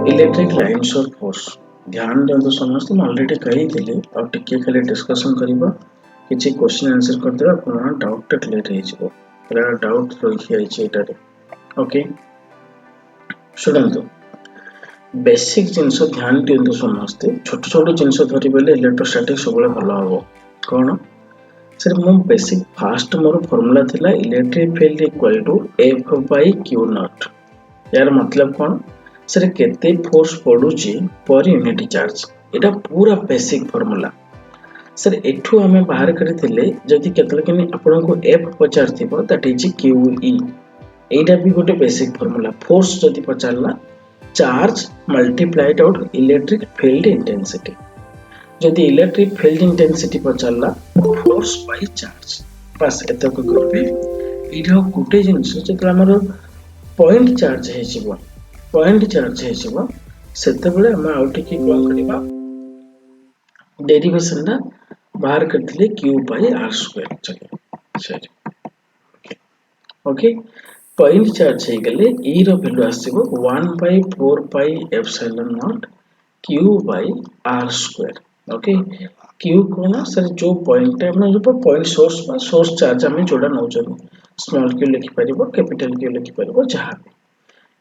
Electric lines of force ध्यान दियंतु समस्त मैं ऑलरेडी कही और टिके खाली डिस्कशन करबा किछि क्वेश्चन आंसर कर देबा आपन डाउट क्लियर हो जिवो पूरा डाउट रही आइछि एटारे ओके शुणंतु बेसिक जिंस ध्यान दियंतु समस्त छोट छोट जिंस धरि बेले इलेक्ट्रोस्टैटिक सबले भलो हबो कोन सर मो बेसिक फास्ट मोर फार्मूला थिला electric field equal to F by Q naught यार मतलब कौन सर केते फोर्स पडुची पर यूनिट चार्ज एटा पूरा बेसिक फार्मूला सर एठू हमें बाहर करथिले जदि केतल किनी आपन को F पचार थिबो दैट इज QE एटा भी गोटे बेसिक फार्मूला फोर्स जदि पचारला charge multiplied out electric field intensity जदि इलेक्ट्रिक फील्ड इंटेंसिटी पचारला फोर्स बाय चार्ज बस एतक करबे एटा गोटे जिंस जतला हमर पॉइंट चार्ज है जीवो पॉइंट चार्ज है जीवो सेते बेले हम आउट की कोन करबा डेरिवेशन ना बाहर करथिले q by r स्क्वायर चलिए सही ओके पॉइंट चार्ज है गले e रो वैल्यू आसीबो 1 by 4 pi epsilon naught q by r स्क्वायर ओके q कोन सर जो पॉइंट है हम जो पॉइंट सोर्स चार्ज हम जोडा नौ स्मॉल q लिखि परिबो कैपिटल q लिखि परिबो जहां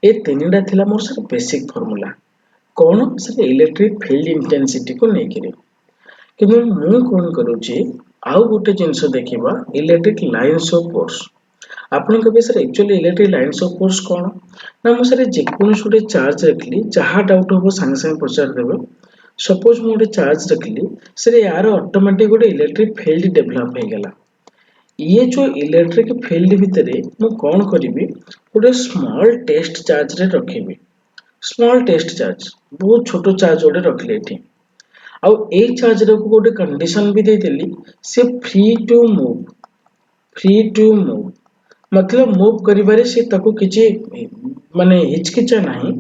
ए तीनटा थिला मोर सर बेसिक फार्मूला कोन सर इलेक्ट्रिक फील्ड इंटेंसिटी को नै करी किंतु मु कोन करूची आउ गोटे जिंस देखिबा इलेक्ट्रिक लाइन्स ऑफ फोर्स आपन कबे sir actually electric lines of force कोन ना मु सर जे कोन छोटे चार्ज रखली जहा डाउट होबो संग संग प्रचार देबो सपोज मु गोटे चार्ज रखली सर यार ऑटोमेटिक गोटे इलेक्ट्रिक फील्ड डेवलप हे गेला ये जो इलेक्ट्रिक फील्ड भितरे मु कोन करिवि गोटे स्मॉल टेस्ट चार्ज रे रखिबि स्मॉल टेस्ट चार्ज बहुत छोटो चार्ज ओडे रखले एठी आ ए चार्ज रे को गोटे कंडीशन भी दे देली से फ्री टू मूव मतलब मूव करिबारे से ताको किछि माने हिचकिचा नाही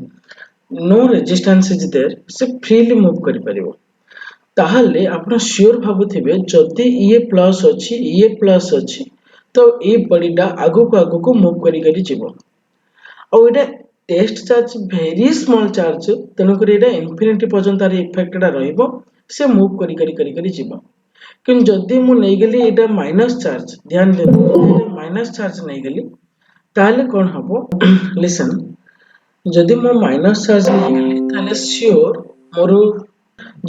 नो रेजिस्टेंस इज देयर से फ्रीली मूव करि परिबो ताहले आपण श्योर भाबुथिबे जदि ये प्लस अछि तो ए बॉडीटा आगु को मूव करी जीवो आ एटा test charge very small charge तनो करी एटा इंफिनिटी पर्यंत तार इफेक्टटा रहइबो से मूव करी जीवो किन जदि मु नै गेली एटा माइनस चार्ज ध्यान देबो माइनस चार्ज नै गेली ताहले कोन हबो लिसन जदि मो माइनस चार्ज नै गेली ताहले श्योर मोर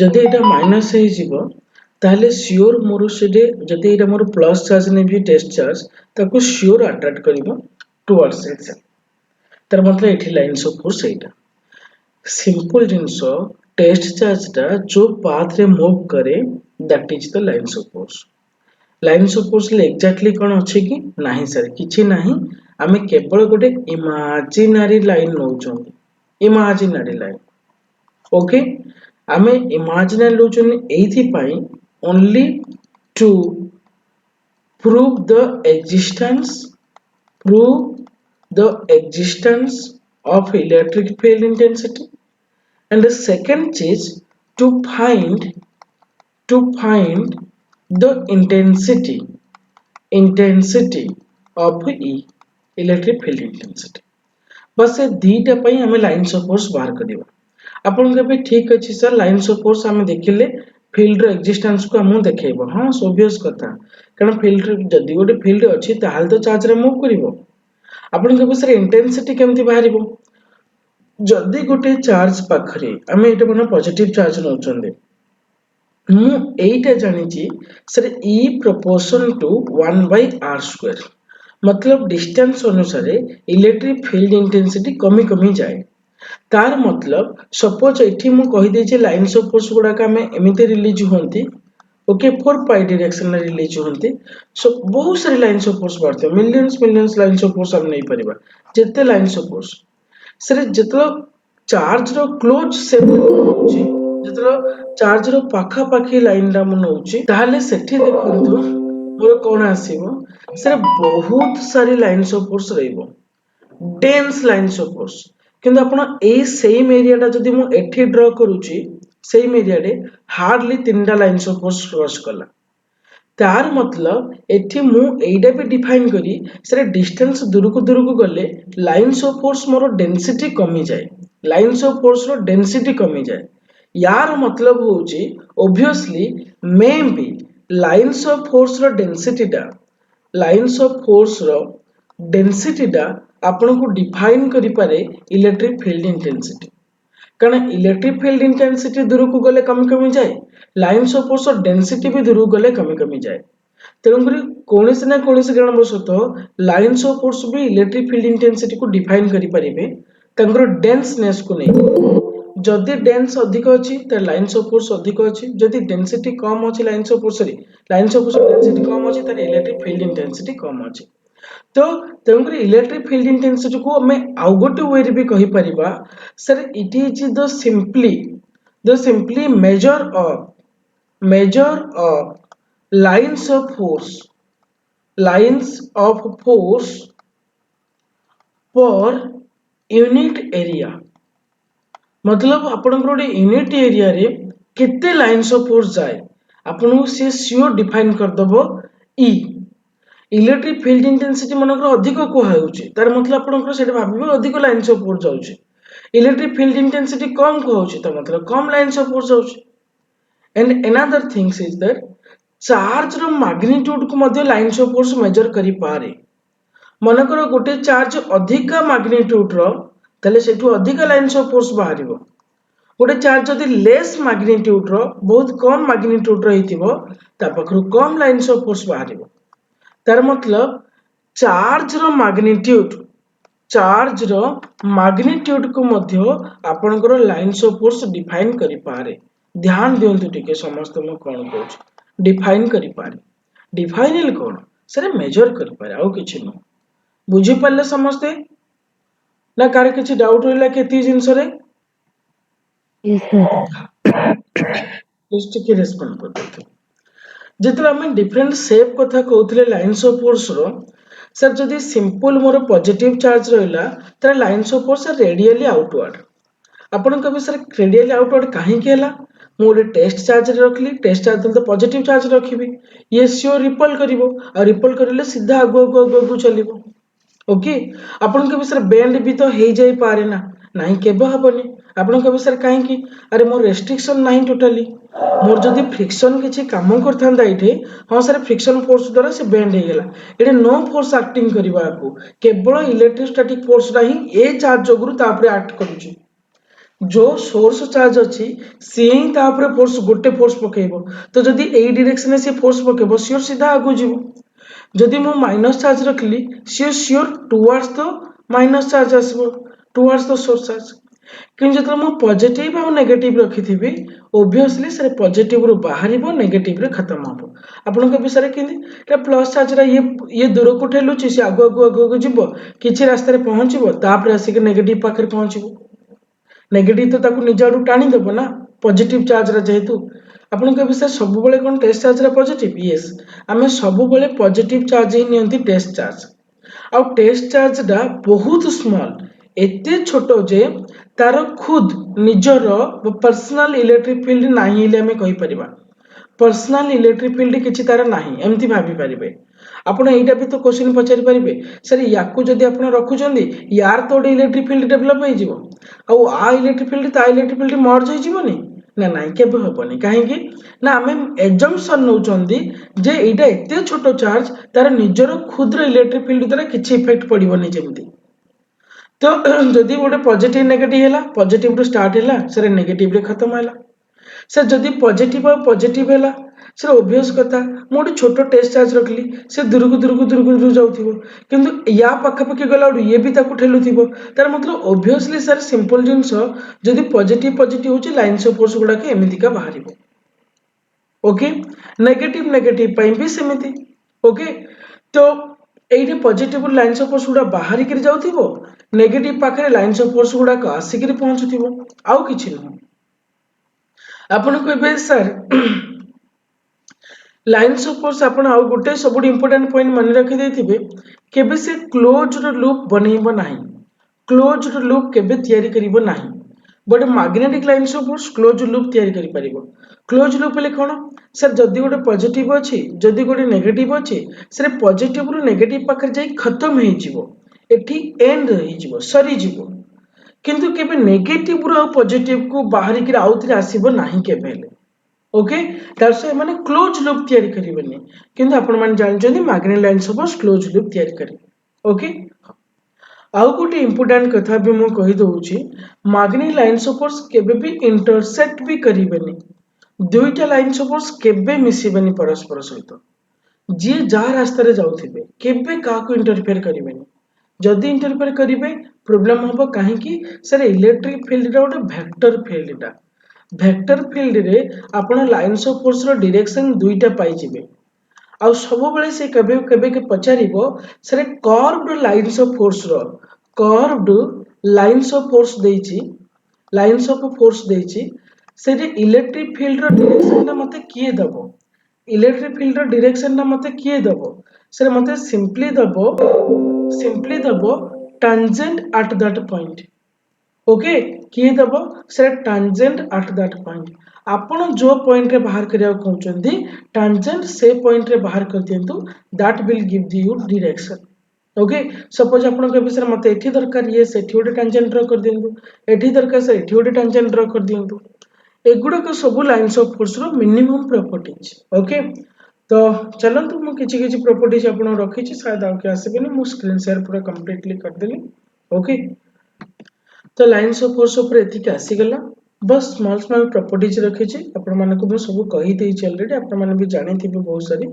जदि एटा माइनस हे जीवो ताहले श्योर मोर सेडे जदि एटा मोर प्लस चार्ज नै भी टेस्ट चार्ज ताको श्योर अट्रैक्ट करिवो टुवर्ड्स इट तर मतलब एठी लाइन्स ऑफ फोर्स एटा सिंपल जिंस टेस्ट चार्ज ता जो पाथ रे मूव करे that is the lines of force ले एक्जेक्टली कोन अछि कि नाही सर किछि नाही आमे केवल गोटे इमेजिनरी लाइन नौचो इमेजिनरी लाइन ओके आमे इमेजिनरी लोचन एथि पाई only to prove the existence of electric field intensity and the second is to find the intensity of electric field intensity बस ए दीटा पई हमें लाइन्स ऑफ फोर्स बाहर करियो आपन के भी ठीक अछि सर लाइन्स ऑफ फोर्स हमें देखिले फील्ड रो एक्जिस्टेंस को हम देखेबो हां सोबियस कथा कारण फील्ड जदि गोटे फील्ड अछि ताहाल तो चार्ज रे मूव करिवो आपन के सर इंटेंसिटी केमति बाहरिबो जदि गोटे चार्ज पाखरे हमें एटा बना पॉजिटिव चार्ज नउचंदे मु एटा जानि छी sir E proportion to 1 by r square मतलब डिस्टेंस अनुसार इलेक्ट्रिक फील्ड इंटेंसिटी कमी जाए तार मतलब सपोज एठी मु कहि दे जे लाइन्स ऑफ फोर्स गुडा का में एमिते रिलीज होंती ओके 4 पाई डायरेक्शन में रिलीज होंती सो बहुत सारी लाइन्स ऑफ फोर्स बढ़ते मिलियंस लाइन्स ऑफ फोर्स हम नहीं परिबा जेते लाइन्स ऑफ फोर्स सर जेतलो चार्ज रो क्लोज से होची जेतलो चार्ज रो पाखा पाखी लाइन रा मन होची ताले सेठी देखंतु मोर कोन आसीबो सर बहुत सारी लाइन्स ऑफ फोर्स रहइबो डेंस लाइन्स ऑफ फोर्स किंतु आपण ए सेम एरियाटा जदि मु एठी ड्रा करूची सेम एरिया रे हार्डली तीनटा लाइन्स ऑफ फोर्स क्रॉस कला तार मतलब एठी मु एइडा भी डिफाइन करी सर डिस्टेंस दूर को गले लाइन्स ऑफ फोर्स मोर डेंसिटी कमी जाए लाइन्स ऑफ फोर्स रो डेंसिटी कमी जाए। यार मतलब होची obviously may be lines of force रो डेंसिटीटा लाइन्स ऑफ फोर्स रो डेंसिटीटा आपन को डिफाइन करि पारे इलेक्ट्रिक फील्ड इंटेंसिटी। कारण इलेक्ट्रिक फील्ड इंटेंसिटी दूर को गले कमी कमी जाए, लाइन्स ऑफ फोर्स रो डेंसिटी भी दूर को गले कमी कमी जाए। तेणुकरी कौन ना कौन कारणवशतः लाइन्स ऑफ फोर्स भी इलेक्ट्रिक फील्ड इंटेंसिटी को डिफाइन करि परिबे तंकर डेंसनेस को नहीं। जदि डेंस अधिक अच्छी तो लाइन्स ऑफ फोर्स अधिक अच्छी, जदि डेंसिटी कम अच्छी lines of force lines of force density कम अच्छी तो इलेक्ट्रिक फील्ड इंटेंसिटी कम अच्छी। तो तेणुक इलेक्ट्रिक फील्ड इंटेंसिटी को आम आउ गोटे वे भी कहि परिबा sir it is the simply measure of lines of force per unit area. मतलब आपन गोटे यूनिट एरिया रे केते लाइन्स ऑफ फोर्स जाए आपन से श्योर डिफाइन करदबो ई। इलेक्ट्रिक फील्ड इंटेंसिटी मनकर अधिक कुहाउछि तार मतलब आपन सेटा भाबिबो अधिक लाइन्स ऑफ फोर्स जाउछि। इलेक्ट्रिक फील्ड इंटेंसिटी कम कुहाउछि तो मतलब कम लाइन्स ऑफ फोर्स जाउछि। And another things is that charge रो मैग्नीट्यूड को मध्य लाइन्स ऑफ फोर्स मेजर करि पारे। मनकर गोटे चार्ज अधिका मैग्नीट्यूड रो तले सेठू अधिका लाइन्स ऑफ फोर्स बाहरिबो। गोटे चार्ज जदि लेस मैग्नीट्यूड रो बहुत कम मैग्नीट्यूड रो हिथिबो ता पखरु कम लाइन्स ऑफ फोर्स बाहरिबो। तार मतलब चार्ज रो मैग्नीट्यूड को मध्य आपनकर लाइन्स ऑफ फोर्स डिफाइन करि पारे। ध्यान दियंतु टिके समस्त म कोन कहूछ डिफाइन करि पारे। डिफाइनल कोन सरे मेजर करि पारे आउ किछि न। बुझी पाले समस्ते ना कार किछि डाउट होइला केति जिंस रे Yes, sir. जस्ट के रेस्पोंड कर देते। जेतले हम डिफरेंट शेप कथा कहउतले लाइन्स ऑफ फोर्स रो सर जदि सिंपल मोर पॉजिटिव चार्ज रहिला त lines of force radially outward. आपन कबे सर रेडियली आउटवर्ड काहे के हला मु गोटे टेस्ट चार्ज रे रखली टेस्ट चार्ज तो पॉजिटिव चार्ज रखिबी ये श्योर रिपल करिवो और रिपल करिले सीधा आगु चलिबो। ओके आपन के विषय बेंड भी तो हे जाई पारे ना नहीं केबे हबनी। आपन के विषय काहे कि अरे मोर रेस्ट्रिक्शन नहीं टोटली मोर जदी फ्रिक्शन किछि काम करथांदा इठे हां सर फ्रिक्शन फोर्स द्वारा से बेंड हे गेला एटे नो फोर्स एक्टिंग करिबा को केवल इलेक्ट्रोस्टैटिक फोर्स रा ही ए चार्ज जोगुरु तापरे एक्ट करूची। जो सोर्स चार्ज अच्छी सी ही तापरे फोर्स गोटे फोर्स पकेइबो तो जदी एई डायरेक्शन में से फोर्स पकेइबो सियोर सीधा आगु जीवो। जदि मु माइनस चार्ज रखली sure towards the minus charge आसबो टुवर्ड्स द सोर्स चार्ज। कि जतले मु पॉजिटिव और नेगेटिव रखिथिबी ऑब्वियसली से पॉजिटिव रो बाहरिबो नेगेटिव रे खत्म हबो। आपन के विषय केंदी रे प्लस चार्ज रा ये दूर को ठेलुची से आगु जीवो किछि रास्ता रे पहुंचीबो तापर आसी के नेगेटिव पाखर पहुंचीबो। नेगेटिव तो ताकू निज आडू टाणी देबो ना पॉजिटिव चार्ज रा जेहेतु। आपन के विषय सब बेले कोन टेस्ट चार्ज रा पॉजिटिव यस आमे सब बेले positive charge he नियंती test charge. A test charge डा बहुत स्मॉल एते छोटो जे तार खुद निजर पर्सनल इलेक्ट्रिक फील्ड नाही हेले आमे कहि परिबा। पर्सनल इलेक्ट्रिक फील्ड किछि तार नाही एमती भाबी परिबे। आपण एइटा भी तो क्वेश्चन पचारि परिबे सर याकू जदि आपण रखुचंदी यार तो इलेक्ट्रिक फील्ड डेवलप हो जिवो आ आ इलेक्ट्रिक फील्ड ता इलेक्ट्रिक फील्ड मर्ज हो जिवोनी ना नाही केबे हबनी काहे कि ना आमे एजम्पशन नउचंदी जे एइटा एते छोटो चार्ज तार निजर खुद इलेक्ट्रिक फील्ड द्वारा किछि इफेक्ट पड़िबोनी जेमती। तो जदि गोटे पॉजिटिव नेगेटिव हैला पॉजिटिव रो स्टार्ट हैला सर नेगेटिव रे खत्म हैला। सर जदि पॉजिटिव और पॉजिटिव हैला सर ऑब्वियस कथा मोटे छोटो टेस्ट चार्ज रखली से दूर जाउथिबो किंतु या पाखापाखि गला ये भी ताकू ठेलुथिबो तार मतलब ऑब्वियसली सर सिंपल जिंस जदि पॉजिटिव होची लाइन्स ऑफ फोर्स गुडा के एमिति का बाहरिबो। ओके नेगेटिव पई भी सेमिति। ओके तो एइटे पॉजिटिव लाइन्स ऑफ फोर्स गुडा बाहरी कर जाउथिबो नेगेटिव पाखरे लाइन्स ऑफ फोर्स गुडा का आसिकरी पहुंचुथिबो आउ किछि न। आपण कहबे सर लाइन्स ऑफ फोर्स आपण आउ गोटे सब इंपोर्टेंट पॉइंट मन रखि देथिबे केबे से क्लोज्ड लूप बनेइबो नाही क्लोज्ड लूप केबे तयारी करिवो नाही but magnetic lines of force close loop तयारी करि परिबो। क्लोज लूप ले कोन सर जदी गोटे पॉजिटिव अछि जदी गोटे नेगेटिव अछि सर पॉजिटिव रु नेगेटिव पाखर जाई खत्म हे जिवो एठी एंड रहि जिवो सरी जिवो किंतु केबे नेगेटिव रो पॉजिटिव को बाहरी कि आउथरे आसीबो नाही केबे हेले ओके दैट्स व्हाई माने क्लोज लूप तयारी करिवेनी किंतु आपण माने जानचोनी magnetic lines of close loop तयारी करी ओके आउ गोटे इंपोर्टेंट कथा भी मु कहि दउची मैग्नेटिक लाइन्स ऑफ केबे भी इंटरसेक्ट भी करिवेनी दुईटा लाइन्स ऑफ केबे मिसिबेनी परस्पर सहित जी जहाँ रास्ता रे जाउथिबे केबे काकू इंटरफेयर करिवेनी जदि इंटरफेयर करिवे प्रॉब्लम हबो काहे कि सर इलेक्ट्रिक फील्ड रा गोटे वेक्टर फील्ड रे आपण लाइन्स ऑफ फोर्स रो डायरेक्शन दुईटा पाई जिवे आउ सब बेले से केबे केबे के पचारिबो sir curved lines of force रो कर्व्ड लाइन्स ऑफ फोर्स देइची लाइन्स ऑफ फोर्स देइची से इलेक्ट्रिक फील्ड रो डायरेक्शन ना मते किए दबो इलेक्ट्रिक फील्ड रो डायरेक्शन ना मते किए दबो सर मते सिंपली दबो tangent at that point okay किए दबो sir tangent at that point आपण जो पॉइंट रे बाहर करिया कहउचंदी tangent से पॉइंट रे बाहर कर दियंतु that will give you direction okay suppose आपण कहबे सर मते एठी दरकार ये सेठी गोटे tangent ड्रा कर दियंतु एठी दरकार से एठी गोटे tangent ड्रा कर दियंतु एगुडा को सब लाइन्स ऑफ फोर्स रो मिनिमम प्रॉपर्टीज ओके तो चलंतु मु किछि किछि प्रॉपर्टीज आपण रखी छी शायद आ के आसीबेनी मु स्क्रीन शेयर पूरा कंप्लीटली कर देली ओके तो लाइन्स ऑफ फोर्स ऊपर एतिक आसी गला बस स्मॉल प्रॉपर्टीज रखी छी आपण माने को सब कहि देई छी ऑलरेडी आपण माने भी जानि थिबे बहुत सारी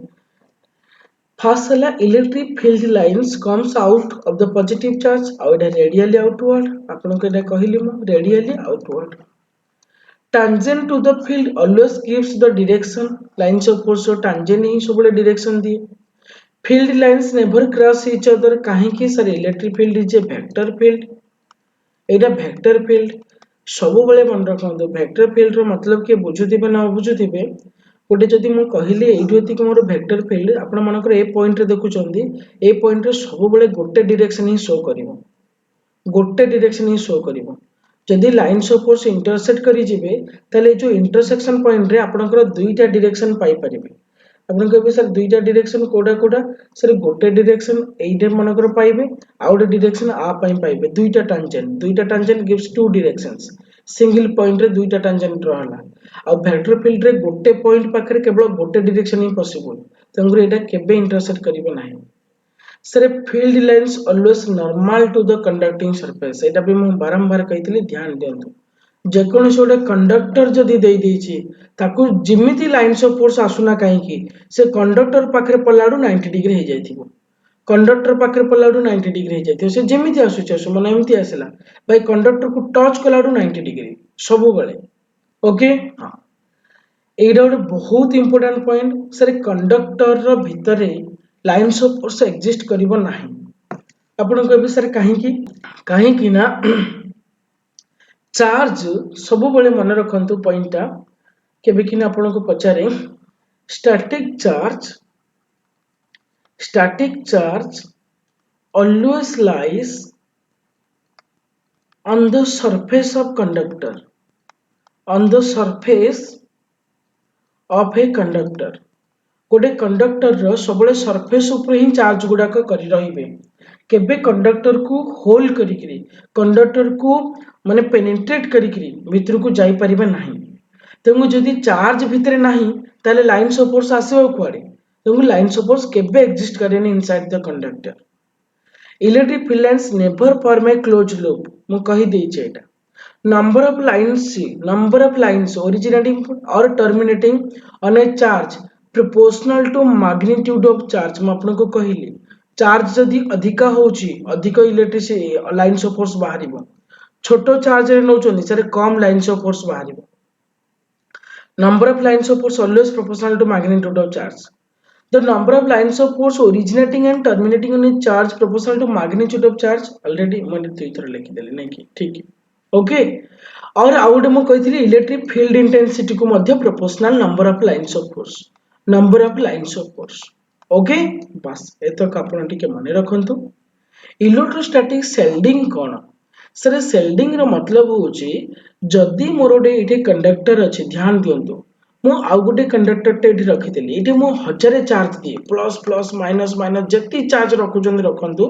फर्स्ट हला electric field lines comes out of the positive charge और एटा रेडियली आउटवर्ड आपण को एटा कहिली मु radially outward tangent to the field always gives the direction lines of force or tangent ही सब direction दिए field lines never cross each other काहे कि sir electric field is a vector field Etah vector field सब बेले मन रखंतो vector field रो मतलब के बुझुथिबे ना बुझुथिबे गोटे जदि मु कहिली एइठो एतिक मोर वेक्टर फील्ड आपण मानकर ए पॉइंट रे देखुचंदी ए पॉइंट रे सब बेले गोटे डायरेक्शन ही शो करिवो गोटे डायरेक्शन ही शो करिवो जदि लाइन्स ऑफ फोर्स इंटरसेक्ट करी जिवे तले जो इंटरसेक्शन पॉइंट रे आपनकर दुईटा डायरेक्शन पाई परिबे आपण कहबे सर दुईटा डायरेक्शन कोडा सर गोटे डायरेक्शन एइटे मनकर पाइबे आउटे डायरेक्शन आ पई पाइबे दुईटा tangent gives two directions single point रे दुईटा टांजेंट रहला आ वेक्टर फील्ड रे गोटे पॉइंट पाखरे केवल गोटे डायरेक्शन ही पॉसिबल तंगुर एटा केबे इंटरसेक्ट करिवे नाही sir field lines always normal to the conducting surface एटा भी मु बारंबार कहितली ध्यान दियंतु जेकोनोसी गोटे कंडक्टर जदि देई देइछि ताकू जिमिति लाइन्स ऑफ फोर्स आसुना काहे कि से कंडक्टर पाखरे पलाडू 90 डिग्री हे जाइथिबो कंडक्टर पाखरे पलाडू 90 डिग्री हे जाइथिबो से जिमिति आसु माने एमिति आसेला भाई कंडक्टर को टच कलाडू 90 डिग्री सब बेले ओके हां एटा गोटे बहुत इंपोर्टेंट पॉइंट सर कंडक्टर रो भितरे लाइन्स ऑफ फोर्स एग्जिस्ट करिवो नाही आपण कहबे सर काहे कि ना चार्ज सब बेले मन रखंतु पॉइंटटा केबे कि ना आपण को पचारे static charge always lies on the surface of conductor on the surface of a conductor गोटे कंडक्टर रो सबले सरफेस ऊपर ही चार्ज गुडा को करी रहिबे केबे कंडक्टर को होल्ड करिकरी कंडक्टर को माने पेनिट्रेट करिकरी भितर को जाई परिबे नाही तेगु जदि चार्ज भितरे नाही ताले लाइन्स ऑफ फोर्स आसीबो कुआडे तेगु लाइन्स ऑफ फोर्स केबे एग्जिस्ट करेनी inside the conductor electric field lines never form a close loop मु कहि देई छै एटा number of lines originating or terminating on a charge proportional to magnitude of charge मैं आपको कहली चार्ज जदि अधिका होची अधिक इलेक्ट्रिक लाइन्स ऑफ फोर्स बाहरिबो छोटो चार्ज रे नौचोनी सर कम लाइन्स ऑफ फोर्स बाहरिबो number of lines of force always proportional to magnitude of charge the number of lines of force originating and terminating on a charge proportional to magnitude of charge already मैंने दुई थर लिखि देली नै कि ठीक है okay और आउट मु कहितली इलेक्ट्रिक फील्ड इंटेंसिटी को मध्य proportional number of lines of force okay बस एतक आपण टिके माने रखंतु इलेक्ट्रोस्टैटिक शेल्डिंग कोन सर शेल्डिंग रो मतलब होची जदी मोर एठे कंडक्टर अछि ध्यान दियंतु मु आउ गोटे कंडक्टर टे एठी रखितली एठी मु 1000 चार्ज दिए प्लस प्लस माइनस जति चार्ज रखुचंद रखंतु